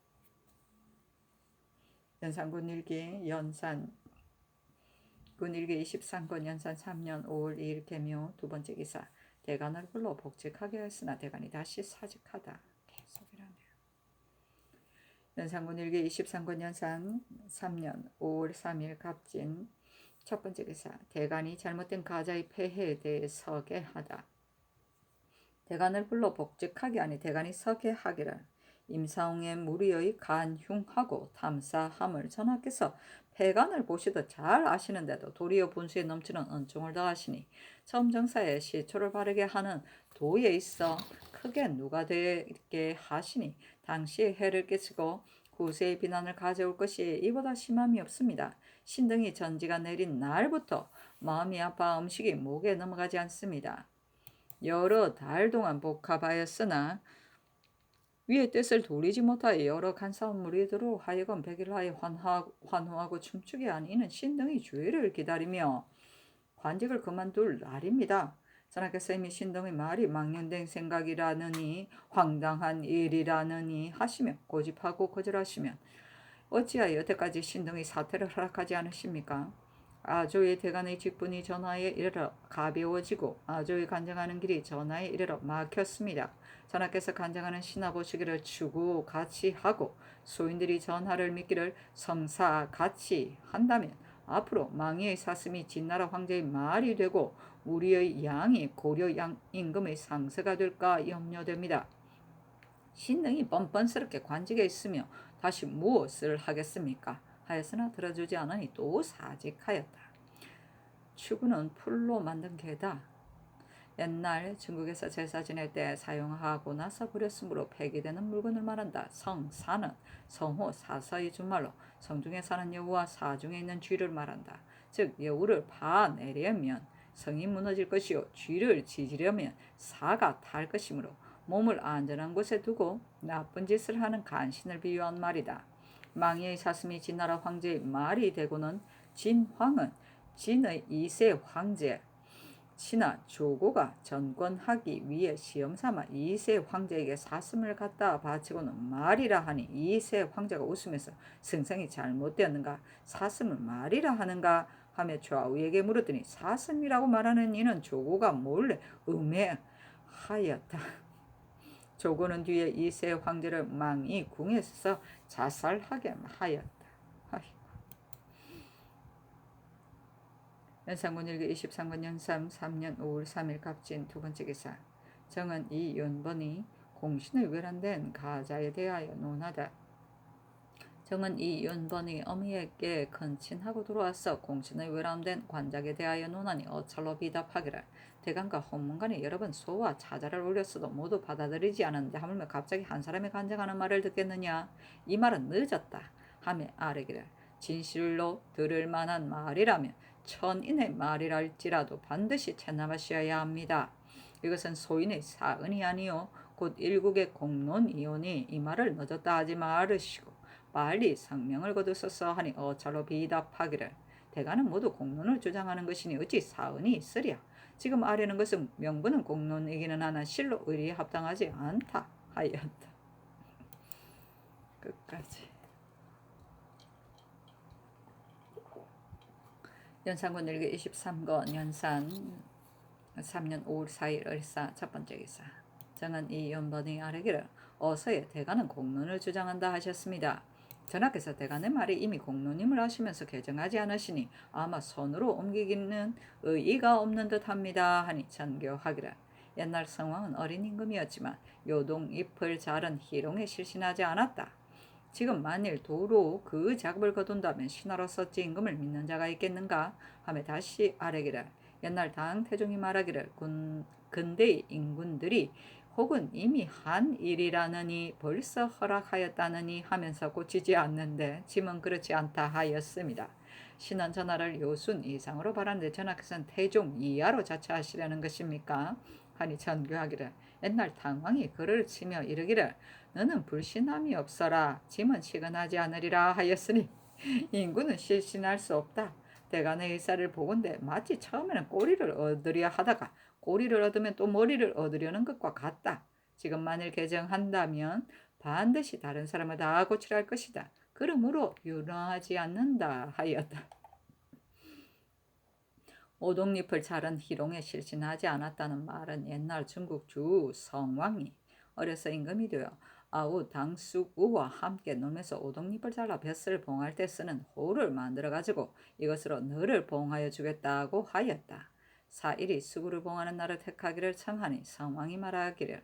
연산군 일기 연산 군 일기 23권 연산 3년 5월 2일 계묘 두 번째 기사 대간을 불러 복직하게 하였으나 대간이 다시 사직하다. 계속이라네요. 연산군 일기 23권 연산 3년 5월 3일 갑진 첫 번째 기사, 대간이 잘못된 가자의 폐해에 대해 서게하다. 대간을 불러 복직하게 하니 대간이 서게하기를 임사홍의 무리의 간흉하고 탐사함을 전하께서 폐간을 보시듯 잘 아시는데도 도리어 분수에 넘치는 은총을 더하시니 처음 정사에 시초를 바르게 하는 도에 있어 크게 누가 되게 하시니 당시에 해를 끼치고 후세의 비난을 가져올 것이 이보다 심함이 없습니다. 신등이 전지가 내린 날부터 마음이 아파 음식이 목에 넘어가지 않습니다. 여러 달 동안 복합하였으나 위의 뜻을 돌리지 못하여 여러 간사한 무리들로 하여금 백일하에 환호하고 춤추게 한 이는 신등의 주의를 기다리며 관직을 그만둘 날입니다. 전하께서 이미 신등의 말이 망령된 생각이라느니 황당한 일이라느니 하시며 고집하고 거절하시면 어찌하여 여태까지 신등의 사퇴를 허락하지 않으십니까? 아조의 대간의 직분이 전하에 이르러 가벼워지고 아조의 간증하는 길이 전하에 이르러 막혔습니다. 전하께서 간증하는 신하 보시기를 추구 같이 하고 소인들이 전하를 믿기를 성사 같이 한다면 앞으로 망의의 사슴이 진나라 황제의 말이 되고 우리의 양이 고려 임금의 상세가 될까 염려됩니다. 신등이 뻔뻔스럽게 관직에 있으며 다시 무엇을 하겠습니까? 하였으나 들어주지 않으니 또 사직하였다. 추구는 풀로 만든 개다. 옛날 중국에서 제사 지낼 때 사용하고 나서 버렸으므로 폐기되는 물건을 말한다. 성사는 성호 사서의 준말로 성중에 사는 여우와 사중에 있는 쥐를 말한다. 즉 여우를 파내려면 성이 무너질 것이요 쥐를 지지려면 사가 탈 것이므로 몸을 안전한 곳에 두고 나쁜 짓을 하는 간신을 비유한 말이다. 망의의 사슴이 진나라 황제의 말이 되고는 진황은 진의 2세 황제 신하 조고가 전권하기 위해 시험삼아 2세 황제에게 사슴을 갖다 바치고는 말이라 하니 2세 황제가 웃으면서 승성이 잘못되었는가 사슴을 말이라 하는가 하며 좌우에게 물었더니 사슴이라고 말하는 이는 조고가 몰래 음해하였다. 조고는 뒤에 2세 황제를 망이 궁에서 자살하게 하였다. 연산군 일기 23권 연삼 3년 5월 3일 갑진 두 번째 기사. 정은 이 연번이 공신의 외란된 가자에 대하여 논하다. 정은 이 연번이 어미에게 건친하고 들어와서 공신의 외람된 관작에 대하여 논하니 어찰로 비답하기를 대간과 헌문간에 여러 번 소와 차자를 올렸어도 모두 받아들이지 않았는데 하물며 갑자기 한 사람이 간증하는 말을 듣겠느냐. 이 말은 늦었다 하며 아뢰기를 진실로 들을 만한 말이라면 천인의 말이랄지라도 반드시 체납하셔야 합니다. 이것은 소인의 사은이 아니요 곧 일국의 공론이오니 이 말을 늦었다 하지 말으시고 빨리 성명을 거두소서 하니 어찰로 비답하기를 대가는 모두 공론을 주장하는 것이니 어찌 사은이 있으랴. 지금 아뢰는 것은 명분은 공론이기는 하나 실로 의리에 합당하지 않다 하였다. 끝까지. 연산군 일기 23권 연산 3년 5월 4일 을사 첫 번째 기사. 정은 이 연번이 아뢰기를 어서의 대가는 공론을 주장한다 하셨습니다. 전하께서 대간의 말이 이미 공론임을 아시면서 개정하지 않으시니 아마 손으로 옮기기는 의의가 없는 듯합니다 하니 전교하기를 옛날 성왕은 어린 임금이었지만 요동잎을 자른 희롱에 실신하지 않았다. 지금 만일 도로 그 작업을 거둔다면 신하로서 어찌 임금을 믿는 자가 있겠는가 하며 다시 아뢰기를 옛날 당 태종이 말하기를 근대의 인군들이 혹은 이미 한 일이라느니 벌써 허락하였다느니 하면서 고치지 않는데 짐은 그렇지 않다 하였습니다. 신은 전하를 요순 이상으로 바라는데 전하께서는 태종 이하로 자처하시려는 것입니까? 하니 전교하기를 옛날 당왕이 그를 치며 이르기를 너는 불신함이 없어라 짐은 시근하지 않으리라 하였으니 인구는 실신할 수 없다. 대간의 의사를 보건대 마치 처음에는 꼬리를 얻으려 하다가 꼬리를 얻으면 또 머리를 얻으려는 것과 같다. 지금 만일 개정한다면 반드시 다른 사람을 다 고치려 할 것이다. 그러므로 유능하지 않는다 하였다. 오동잎을 자른 희롱에 실신하지 않았다는 말은 옛날 중국 주 성왕이 어려서 임금이 되어 아우 당숙우와 함께 놀면서 오동잎을 잘라 뱃을 봉할 때 쓰는 호를 만들어가지고 이것으로 너를 봉하여 주겠다고 하였다. 사일이 수구를 봉하는 날을 택하기를 청하니 성왕이 말하기를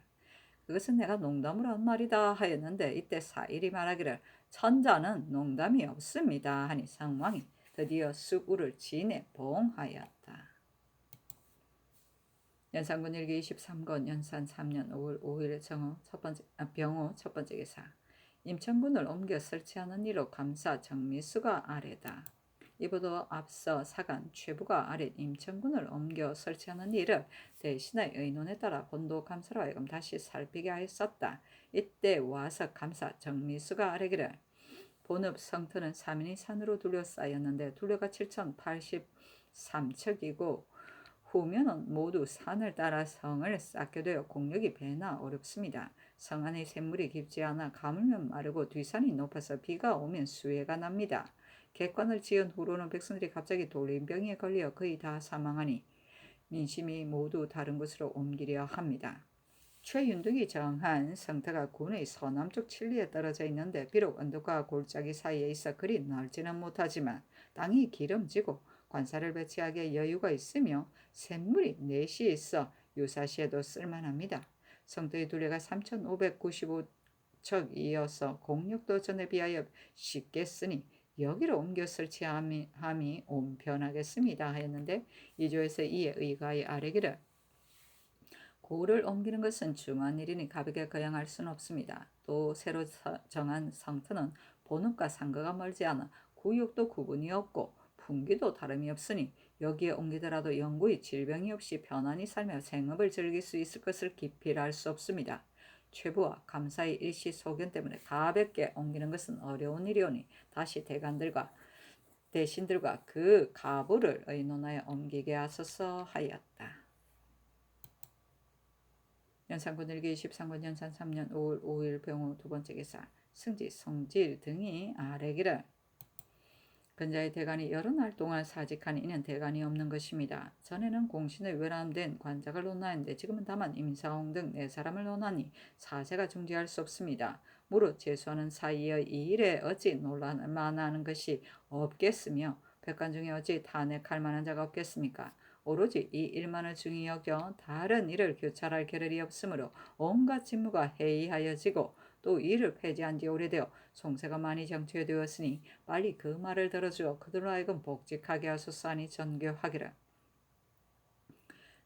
그것은 내가 농담으로 한 말이다 하였는데 이때 사일이 말하기를 천자는 농담이 없습니다 하니 성왕이 드디어 수구를 진에 봉하였다. 연산군 일기 23권 연산 3년 5월 5일 병호 첫 번째 기사 임천군을 옮겨 설치하는 이로 감사 정미수가 아래다. 이보다 앞서 사간 최부가 아래 임천군을 옮겨 설치하는 일을 대신의 의논에 따라 본도 감사로 하여금 다시 살피게 하였었다. 이때 와서 감사 정미수가 아래기를 본읍 성터는 사민이 산으로 둘러싸였는데 둘레가 7,083척이고 후면은 모두 산을 따라 성을 쌓게 되어 공력이 배나 어렵습니다. 성 안의 샘물이 깊지 않아 가물면 마르고 뒷산이 높아서 비가 오면 수해가 납니다. 객관을 지은 후로는 백성들이 갑자기 돌림병에 걸려 거의 다 사망하니 민심이 모두 다른 곳으로 옮기려 합니다. 최윤덕이 정한 성터가 군의 서남쪽 칠리에 떨어져 있는데 비록 언덕과 골짜기 사이에 있어 그리 넓지는 못하지만 땅이 기름지고 관사를 배치하기에 여유가 있으며 샘물이 넷이 있어 유사시에도 쓸만합니다. 성터의 둘레가 3,595척이어서 공력도 전에 비하여 쉽게 쓰니 여기로 옮겨 설치함이 온편하겠습니다 하였는데 이조에서 이에 의가의 아래기를 고를 옮기는 것은 중한 일이니 가볍게 거양할 수는 없습니다. 또 새로 정한 성터는 본읍과 상거가 멀지 않아 구역도 구분이 없고 풍기도 다름이 없으니 여기에 옮기더라도 영구히 질병이 없이 편안히 살며 생업을 즐길 수 있을 것을 기필할 수 없습니다. 최부와 감사의 일시 소견 때문에 가볍게 옮기는 것은 어려운 일이오니 다시 대신들과 그 가부를 의논하여 옮기게 하소서 하였다. 연산군 일기 23권 연산 3년 5월 5일 병호 두 번째 기사 승지, 성질 등이 아래기를 근자의 대간이 여러 날 동안 사직한 이는 대간이 없는 것입니다. 전에는 공신의 외람된 관작을 논하였는데 지금은 다만 임사홍 등 네 사람을 논하니 사세가 중지할 수 없습니다. 무릇 제수하는 사이의 이 일에 어찌 논란을 만하는 것이 없겠으며 백관 중에 어찌 탄핵할 만한 자가 없겠습니까? 오로지 이 일만을 중히 여겨 다른 일을 교찰할 겨를이 없으므로 온갖 직무가 해이하여지고 또 이를 폐지한 지 오래되어 송세가 많이 정체되었으니 빨리 그 말을 들어주어 그들로 하여금 복직하게 하소서 하니 전교하기를.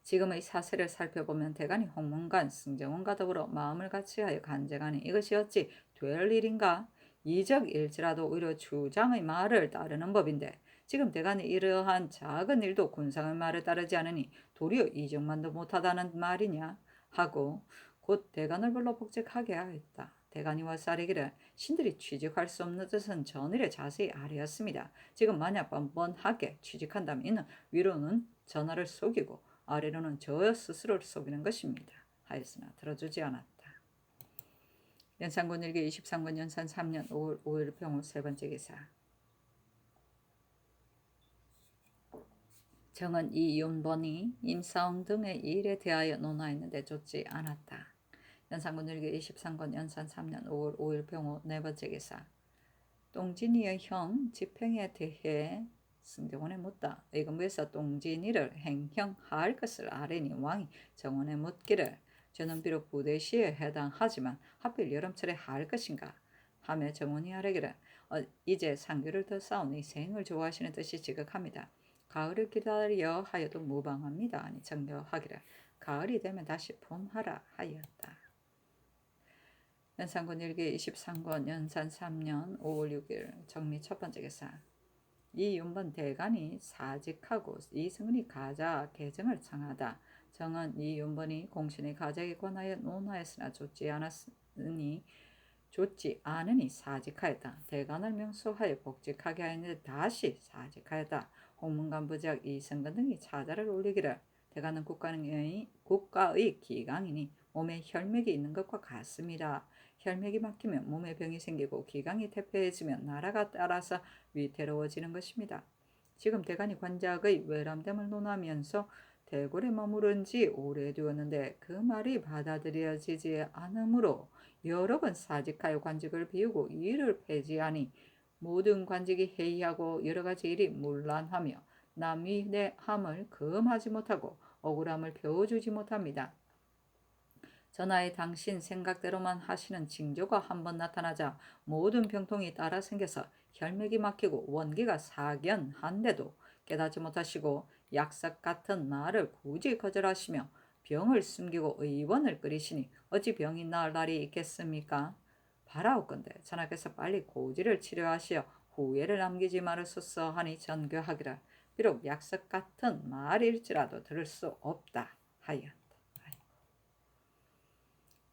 지금의 사세를 살펴보면 대간이 홍문관, 승정원과 더불어 마음을 같이하여 간쟁하니 이것이 어찌 될 일인가? 이적일지라도 오히려 주장의 말을 따르는 법인데 지금 대간이 이러한 작은 일도 군상의 말을 따르지 않으니 도리어 이적만도 못하다는 말이냐 하고 곧 대간을 불러 복직하게 하였다. 대간이 와서 아뢰기를 신들이 취직할 수 없는 뜻은 전일에 자세히 아뢰었습니다. 지금 만약 뻔뻔하게 취직한다면 이는 위로는 전하를 속이고 아래로는 저 스스로를 속이는 것입니다. 하였으나 들어주지 않았다. 연산군 일기 23권 연산 3년 5월 5일 병호 세 번째 기사 정은 이윤번이 임사홍 등의 일에 대하여 논하였는데 좋지 않았다. 연산군 일기 23권 연산 3년 5월 5일 병호 네 번째 기사 똥진이의 형 집행에 대해 승정원에 묻다. 의금부에서 똥진이를 행형할 것을 아뢰니 왕이 정원에 묻기를 저는 비록 부대시에 해당하지만 하필 여름철에 할 것인가 하며 정원이 아뢰기를 이제 상규를 더 쌓으니 생을 좋아하시는 뜻이 지극합니다. 가을을 기다려 하여도 무방합니다. 아니 정교하기를 가을이 되면 다시 품하라 하였다. 연산군 일기 23권 연산 3년 5월 6일 정미 첫 번째 기사 이윤번 대간이 사직하고 이승은이 가자 개정을 청하다. 정은 이윤번이 공신의 가작에 관하여 논하였으나 좋지 않으니 사직하였다. 대간을 명수하여 복직하게 하였는데 다시 사직하였다. 홍문관부작 이승근 등이 차자를 올리기를 대간은 국가의 기강이니 몸에 혈맥이 있는 것과 같습니다. 혈맥이 막히면 몸에 병이 생기고 기강이 퇴폐해지면 나라가 따라서 위태로워지는 것입니다. 지금 대간이 관작의 외람됨을 논하면서 대궐에 머무른 지 오래되었는데 그 말이 받아들여지지 않으므로 여러 번 사직하여 관직을 비우고 일을 폐지하니 모든 관직이 해이하고 여러 가지 일이 문란하며 남이 내 함을 금하지 못하고 억울함을 배워주지 못합니다. 전하의 당신 생각대로만 하시는 징조가 한번 나타나자 모든 병통이 따라 생겨서 혈맥이 막히고 원기가 사견한데도 깨닫지 못하시고 약삭 같은 말을 굳이 거절하시며 병을 숨기고 의원을 끓이시니 어찌 병이 나을 날이 있겠습니까? 바라옵건대 전하께서 빨리 고지를 치료하시어 후회를 남기지 말으소서 하니 전교하기를 비록 약삭 같은 말일지라도 들을 수 없다 하여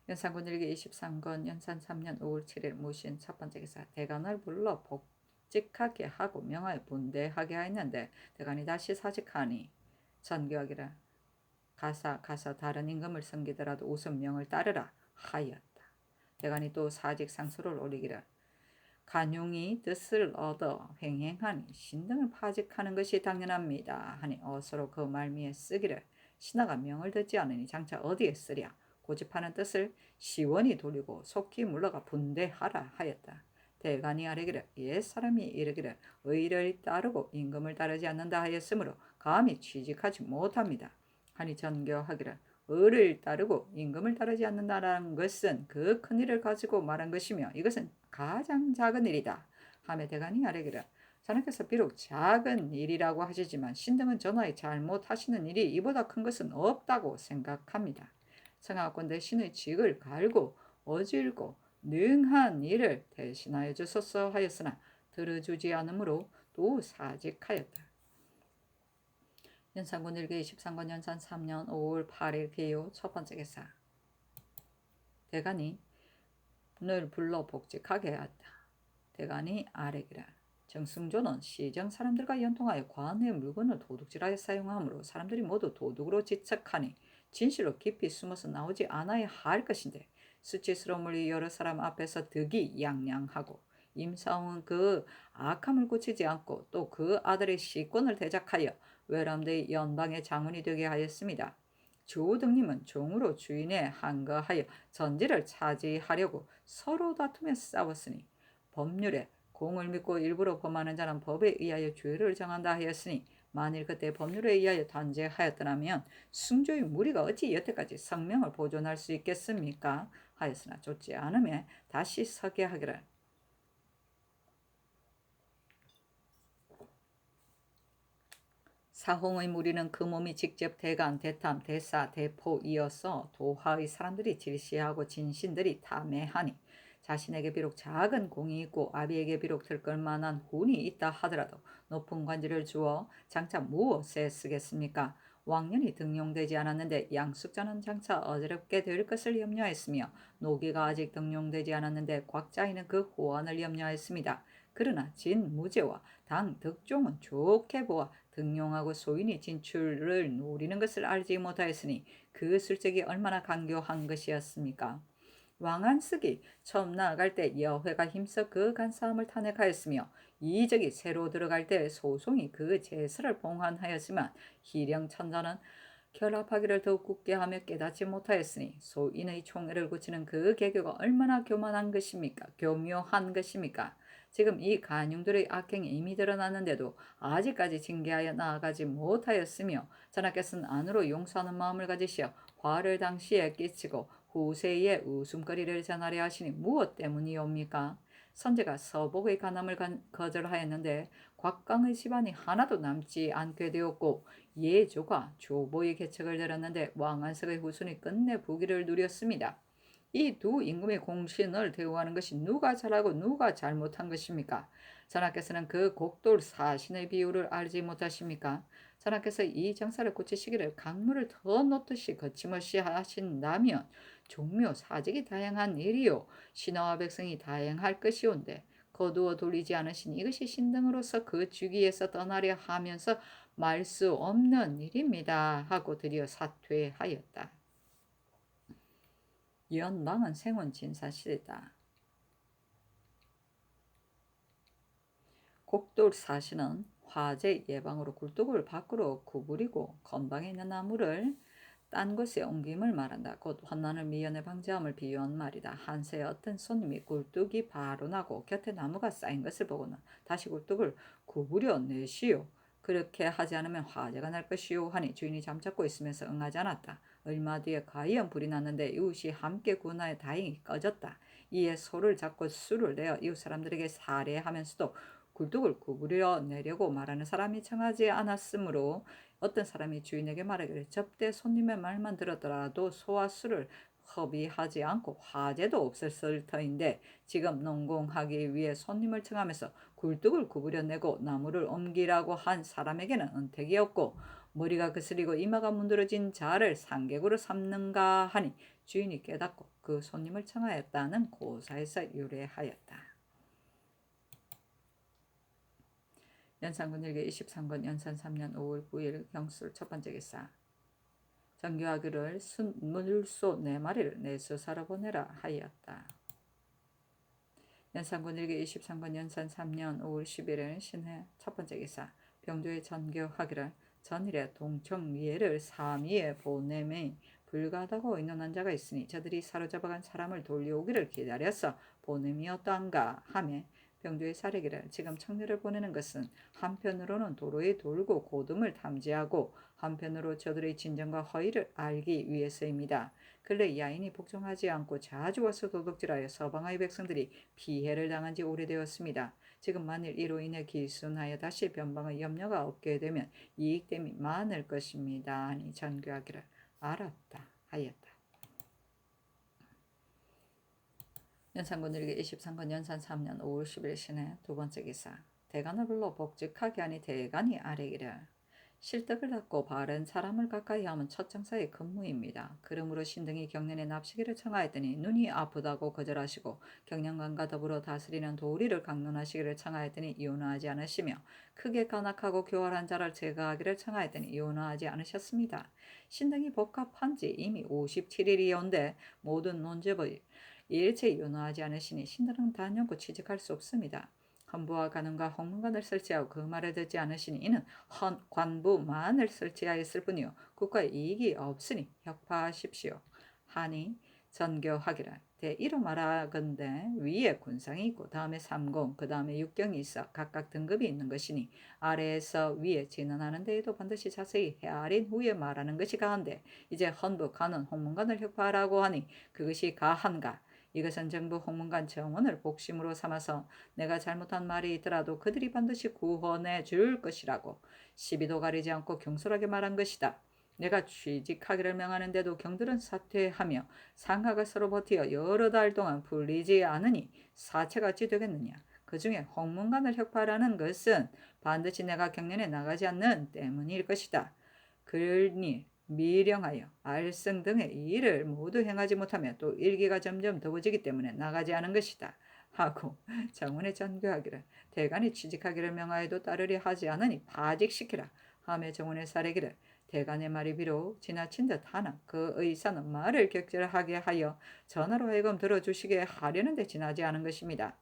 연산군 일기 23권 연산 3년 5월 7일 모신 첫 번째 기사 대간을 불러 복직하게 하고 명하여 분대하게 하였는데 대간이 다시 사직하니 전교하기라 가서 다른 임금을 섬기더라도 우선 명을 따르라 하였다. 대간이 또 사직 상소를 올리기를 간용이 뜻을 얻어 횡행하니 신등을 파직하는 것이 당연합니다 하니 어서로 그 말미에 쓰기를 신하가 명을 듣지 않으니 장차 어디에 쓰랴 고집하는 뜻을 시원히 돌리고 속히 물러가 분대하라 하였다. 대간이 아뢰기를 옛사람이 이르기를 의를 따르고 임금을 따르지 않는다 하였으므로 감히 취직하지 못합니다 하니 전교하기를 의를 따르고 임금을 따르지 않는다라는 것은 그 큰 일을 가지고 말한 것이며 이것은 가장 작은 일이다 하며 대간이 아뢰기를 전하께서 비록 작은 일이라고 하시지만 신등은 전하의 잘못하시는 일이 이보다 큰 것은 없다고 생각합니다. 청하건대 신의 직을 갈고 어질고 능한 일을 대신하여 주소서 하였으나 들어주지 않으므로 또 사직하였다. 연산군 일기 23권 연산 3년 5월 8일 개요 첫 번째 기사 대간이 늘 불러 복직하게 하였다. 대간이 아뢰기를 정승조는 시정 사람들과 연통하여 관의 물건을 도둑질하여 사용하므로 사람들이 모두 도둑으로 지척하니 진실로 깊이 숨어서 나오지 않아야 할 것인데 수치스러운 물이 여러 사람 앞에서 득이 양양하고 임사홍은 그 악함을 고치지 않고 또 그 아들의 시권을 대적하여 외람되이 연방의 장군이 되게 하였습니다. 조등님은 종으로 주인에 항거하여 전지를 차지하려고 서로 다투며 싸웠으니 법률에 공을 믿고 일부러 범하는 자는 법에 의하여 죄를 정한다 하였으니 만일 그때 법률에 의하여 단죄하였더라면 승조의 무리가 어찌 여태까지 성명을 보존할 수 있겠습니까? 하였으나 쫓지 않으며 다시 서게 하기를 사홍의 무리는 그 몸이 직접 대간, 대탐, 대사, 대포 이어서 도하의 사람들이 질시하고 진신들이 탐해하니 자신에게 비록 작은 공이 있고 아비에게 비록 들걸 만한 훈이 있다 하더라도 높은 관직을 주어 장차 무엇에 쓰겠습니까? 왕년이 등용되지 않았는데 양숙자는 장차 어지럽게 될 것을 염려했으며 노기가 아직 등용되지 않았는데 곽자이는 그 호환을 염려했습니다. 그러나 진무제와 당 덕종은 좋게 보아 등용하고 소인이 진출을 노리는 것을 알지 못하였으니 그 술책이 얼마나 간교한 것이었습니까? 왕안석이 처음 나아갈 때 여회가 힘써 그 간사함을 탄핵하였으며 이적이 새로 들어갈 때 소송이 그 제서를 봉환하였지만 희령천자는 결합하기를 더욱 굳게 하며 깨닫지 못하였으니 소인의 총애를 고치는 그 계교가 얼마나 교묘한 것입니까? 지금 이 간용들의 악행이 이미 드러났는데도 아직까지 징계하여 나아가지 못하였으며 전하께서는 안으로 용서하는 마음을 가지시어 화를 당시에 끼치고 후세에 웃음거리를 전하려 하시니 무엇 때문이옵니까? 선제가 서복의 간암을 거절하였는데 곽강의 집안이 하나도 남지 않게 되었고 예조가 조보의 계책을 들었는데 왕안석의 후손이 끝내 부귀를 누렸습니다. 이 두 임금의 공신을 대우하는 것이 누가 잘하고 누가 잘못한 것입니까? 전하께서는 그 곡돌 사신의 비유를 알지 못하십니까? 전하께서 이 정사를 고치시기를 강물을 더 놓듯이 거침없이 하신다면 종묘 사직이 다양한 일이요 신하와 백성이 다양할 것이온데 거두어 돌리지 않으신 이것이 신등으로서 그 주기에서 떠나려 하면서 말 수 없는 일입니다 하고 드디어 사퇴하였다. 연방은 생원 진사시대다. 곡돌 사신은 화재 예방으로 굴뚝을 밖으로 구부리고 건방에 있는 나무를 딴 곳에 옮김을 말한다. 곧 환난을 미연에 방지함을 비유한 말이다. 한새의 어떤 손님이 굴뚝이 바로 나고 곁에 나무가 쌓인 것을 보고는 다시 굴뚝을 구부려 내시오. 그렇게 하지 않으면 화재가 날 것이오 하니 주인이 잠자고 있으면서 응하지 않았다. 얼마 뒤에 과연 불이 났는데 이웃이 함께 구하여 다행히 꺼졌다. 이에 소를 잡고 술을 내어 이웃 사람들에게 살해하면서도 굴뚝을 구부려 내려고 말하는 사람이 청하지 않았으므로 어떤 사람이 주인에게 말하기를 접대 손님의 말만 들었더라도 소와 술을 허비하지 않고 화재도 없었을 터인데 지금 농공하기 위해 손님을 청하면서 굴뚝을 구부려내고 나무를 옮기라고 한 사람에게는 은택이 없고 머리가 거스리고 이마가 문드러진 자를 상객으로 삼는가 하니 주인이 깨닫고 그 손님을 청하였다는 고사에서 유래하였다. 연산군 일기 23권 연산 3년 5월 9일 경술 첫 번째 기사. 정교하기를 물소 4마리를 내수 사러 보내라 하였다. 연산군 일기 23권 연산 3년 5월 11일 신해 첫 번째 기사. 병조의 전교하기를 전일에 동청리에를 삼위에 보냄이 불가하다고 의논한 자가 있으니 저들이 사로잡아간 사람을 돌려오기를 기다려서 보냄이었던가 하며 병조의 사례기를 지금 청리를 보내는 것은 한편으로는 도로에 돌고 고등을 탐지하고 한편으로 저들의 진정과 허위를 알기 위해서입니다. 근래 야인이 복종하지 않고 자주 와서 도둑질하여 서방의 백성들이 피해를 당한 지 오래되었습니다. 지금 만일 이로 인해 기순하여 다시 변방의 염려가 없게 되면 이익됨이 많을 것입니다. 하니 전교하기를 알았다 하였다. 연산군 일기 23권 연산 3년 5월 10일 신해 두 번째 기사. 대간을 불러 복직하게 하니 대간이 아뢰기를 실덕을 닦고 바른 사람을 가까이 하면 첫 장사의 근무입니다. 그러므로 신등이 경련에 납시기를 청하였더니 눈이 아프다고 거절하시고 경련관과 더불어 다스리는 도리를 강론하시기를 청하였더니 이혼하지 않으시며 크게 간악하고 교활한 자를 제거하기를 청하였더니 이혼하지 않으셨습니다. 신등이 복합한 지 이미 57일이온데 모든 논제의 일체 이혼하지 않으시니 신등은 단연코 취직할 수 없습니다. 헌부와 간원과 홍문관을 설치하고 그 말을 듣지 않으시니 이는 관부만을 설치하였을 뿐이요 국가의 이익이 없으니 혁파하십시오. 하니 전교하기를 대이로 말하건대 위에 군상이 있고 다음에 삼공 그 다음에 육경이 있어 각각 등급이 있는 것이니 아래에서 위에 진언하는 데에도 반드시 자세히 헤아린 후에 말하는 것이 가한데 이제 헌부 간원 홍문관을 혁파하라고 하니 그것이 가한가. 이것은 정부 홍문관 정원을 복심으로 삼아서 내가 잘못한 말이 있더라도 그들이 반드시 구원해 줄 것이라고 시비도 가리지 않고 경솔하게 말한 것이다. 내가 취직하기를 명하는데도 경들은 사퇴하며 상하가 서로 버티어 여러 달 동안 풀리지 않으니 사체같이 되겠느냐. 그 중에 홍문관을 혁파하라는 것은 반드시 내가 경련에 나가지 않는 때문일 것이다. 그러니 미령하여 알성 등의 일을 모두 행하지 못하며 또 일기가 점점 더워지기 때문에 나가지 않은 것이다. 하고 정원에 전교하기를 대간이 취직하기를 명하여도 따르리 하지 않으니 파직시키라 하며 정원에 사례기를 대간의 말이 비록 지나친 듯 하나 그 의사는 말을 격절하게 하여 전하로 하여금 들어주시게 하려는데 지나지 않은 것입니다.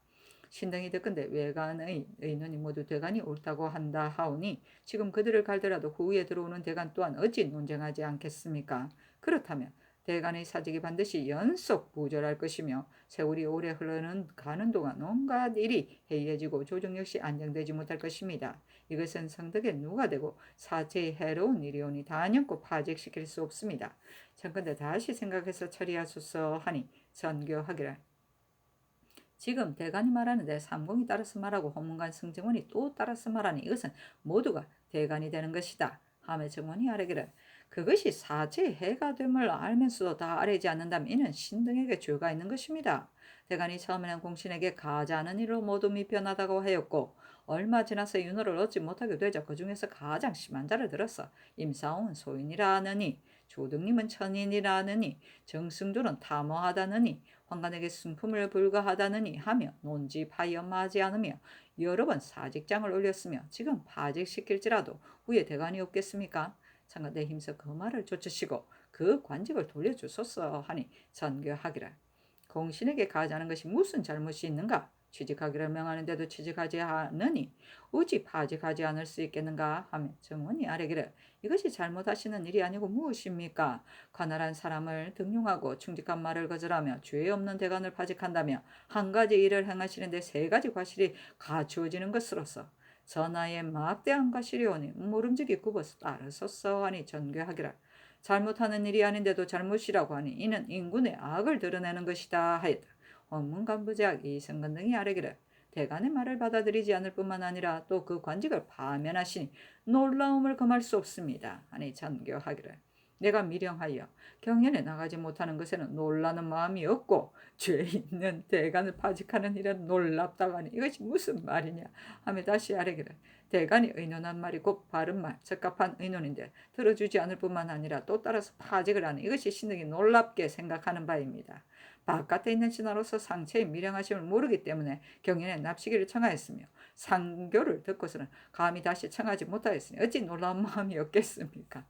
신등이 듣건대 외간의 의논이 모두 대간이 옳다고 한다 하오니 지금 그들을 갈더라도 후에 들어오는 대간 또한 어찌 논쟁하지 않겠습니까? 그렇다면 대간의 사직이 반드시 연속 부절할 것이며 세월이 오래 흘러는 가는 동안 온갖 일이 해이해지고 조정 역시 안정되지 못할 것입니다. 이것은 성덕에 누가 되고 사체에 해로운 일이오니 단연코 파직시킬 수 없습니다. 청컨대 다시 생각해서 처리하소서 하니 전교하기를 지금 대간이 말하는데 삼공이 따라서 말하고 헌문관 승정원이 또 따라서 말하니 이것은 모두가 대간이 되는 것이다. 하며 정원이 아뢰기를 그것이 사체의 해가 됨을 알면서도 다 아뢰지 않는다면 이는 신등에게 죄가 있는 것입니다. 대간이 처음에는 공신에게 가하지 않은 일로 모두 미편하다고 하였고 얼마 지나서 윤호를 얻지 못하게 되자 그 중에서 가장 심한 자를 들어서 임사홍은 소인이라느니 조등님은 천인이라느니 정승조는 탐호하다느니 황간에게 승품을 불가하다느니 하며 논지파이엄하지 않으며 여러 번 사직장을 올렸으며 지금 파직시킬지라도 후에 대간이 없겠습니까? 창간대 힘써 그 말을 쫓으시고 그 관직을 돌려주소서 하니 전교하기를 공신에게 가하자는 것이 무슨 잘못이 있는가? 취직하기를 명하는데도 취직하지 않으니 어찌 파직하지 않을 수 있겠는가 하며 정원이 아뢰기를 이것이 잘못하시는 일이 아니고 무엇입니까? 관할한 사람을 등용하고 충직한 말을 거절하며 죄 없는 대관을 파직한다며 한 가지 일을 행하시는데 세 가지 과실이 갖추어지는 것으로서 전하의 막대한 과실이 오니 모름지기 굽어서 따르소서 하니 전교하기를 잘못하는 일이 아닌데도 잘못이라고 하니 이는 인군의 악을 드러내는 것이다 하였다. 황문간부제학 이승건 등이 아뢰기를 대간의 말을 받아들이지 않을 뿐만 아니라 또 그 관직을 파면하시니 놀라움을 금할 수 없습니다. 하니 전교하기를 내가 미령하여 경연에 나가지 못하는 것에는 놀라는 마음이 없고 죄 있는 대간을 파직하는 일은 놀랍다고 하니 이것이 무슨 말이냐 하며 다시 아뢰기를 대간이 의논한 말이 곧 바른 말 적합한 의논인데 들어주지 않을 뿐만 아니라 또 따라서 파직을 하는 이것이 신등이 놀랍게 생각하는 바입니다. 바깥에 있는 신하로서 상체의 미령하심을 모르기 때문에 경연에 납시기를 청하였으며 상교를 듣고서는 감히 다시 청하지 못하였으니 어찌 놀라운 마음이 없겠습니까?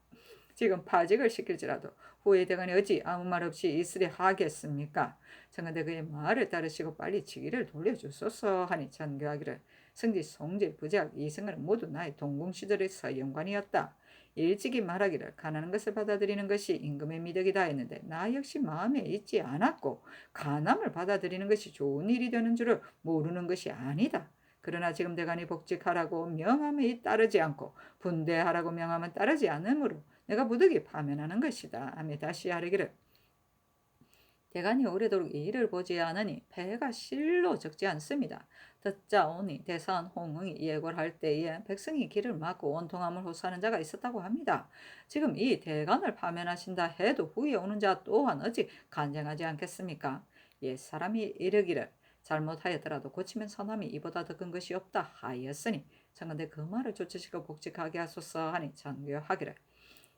지금 파직을 시킬지라도 후에 대간이 어찌 아무 말 없이 있으려 하겠습니까? 청컨대 그의 말을 따르시고 빨리 직위를 돌려주소서 하니 전교하기를 승지, 송지, 부작, 이승은 모두 나의 동궁시절의 서영관이었다. 일찍이 말하기를 가난한 것을 받아들이는 것이 임금의 미덕이다 했는데 나 역시 마음에 있지 않았고 가남을 받아들이는 것이 좋은 일이 되는 줄을 모르는 것이 아니다. 그러나 지금 대간이 복직하라고 명함에 따르지 않고 분대하라고 명함은 따르지 않으므로 내가 무득이 파면하는 것이다 하며 다시 아뢰기를 대간이 오래도록 이 일을 보지 않으니 패가 실로 적지 않습니다. 듣자오니 대사원 홍응이 예궐할 때에 백성이 길을 막고 원통함을 호소하는 자가 있었다고 합니다. 지금 이 대간을 파면하신다 해도 후에 오는 자 또한 어찌 간쟁하지 않겠습니까? 옛사람이 이르기를 잘못하였더라도 고치면 선함이 이보다 더 큰 것이 없다 하였으니 청컨대 그 말을 조치시고 복직하게 하소서 하니 전교하기를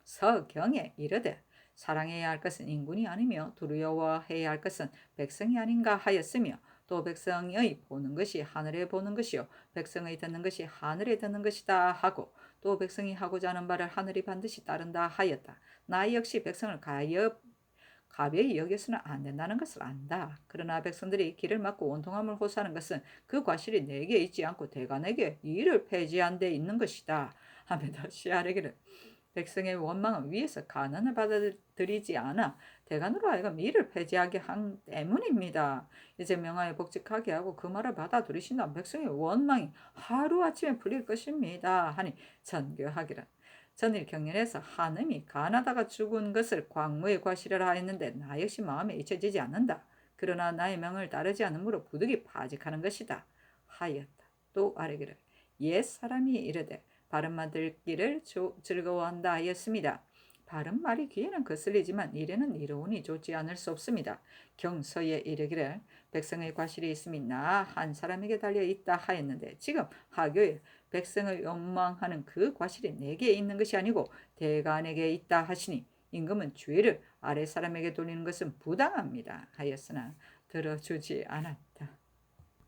서경에 이르되 사랑해야 할 것은 인군이 아니며 두려워해야 할 것은 백성이 아닌가 하였으며 또 백성의 보는 것이 하늘에 보는 것이요 백성의 듣는 것이 하늘에 듣는 것이다 하고 또 백성이 하고자 하는 바를 하늘이 반드시 따른다 하였다. 나 역시 백성을 가벼이 여겨서는 안 된다는 것을 안다. 그러나 백성들이 길을 막고 원통함을 호소하는 것은 그 과실이 내게 있지 않고 대간에게 이를 폐지한 데 있는 것이다 하며 다시 아뢰기를 백성의 원망은 위에서 가난을 받아들이지 않아 대간으로 하여금 이를 폐지하게 한 때문입니다. 이제 명하에 복직하게 하고 그 말을 받아들이신다면 백성의 원망이 하루아침에 풀릴 것입니다. 하니 전교하기를 전일 경연에서 한음이 가나다가 죽은 것을 광무의 과실이라 하였는데 나 역시 마음에 잊혀지지 않는다. 그러나 나의 명을 따르지 않으므로 부득이 파직하는 것이다. 하였다. 또 아뢰기를 옛 사람이 이르되 바른 말 듣기를 즐거워한다 하였습니다. 바른 말이 귀에는 거슬리지만 이래는 이로우니 좋지 않을 수 없습니다. 경서에 이르기를 백성의 과실이 있음이 나 한 사람에게 달려 있다 하였는데 지금 하교에 백성을 원망하는 그 과실이 내게 있는 것이 아니고 대간에게 있다 하시니 임금은 죄를 아래 사람에게 돌리는 것은 부당합니다 하였으나 들어주지 않았다.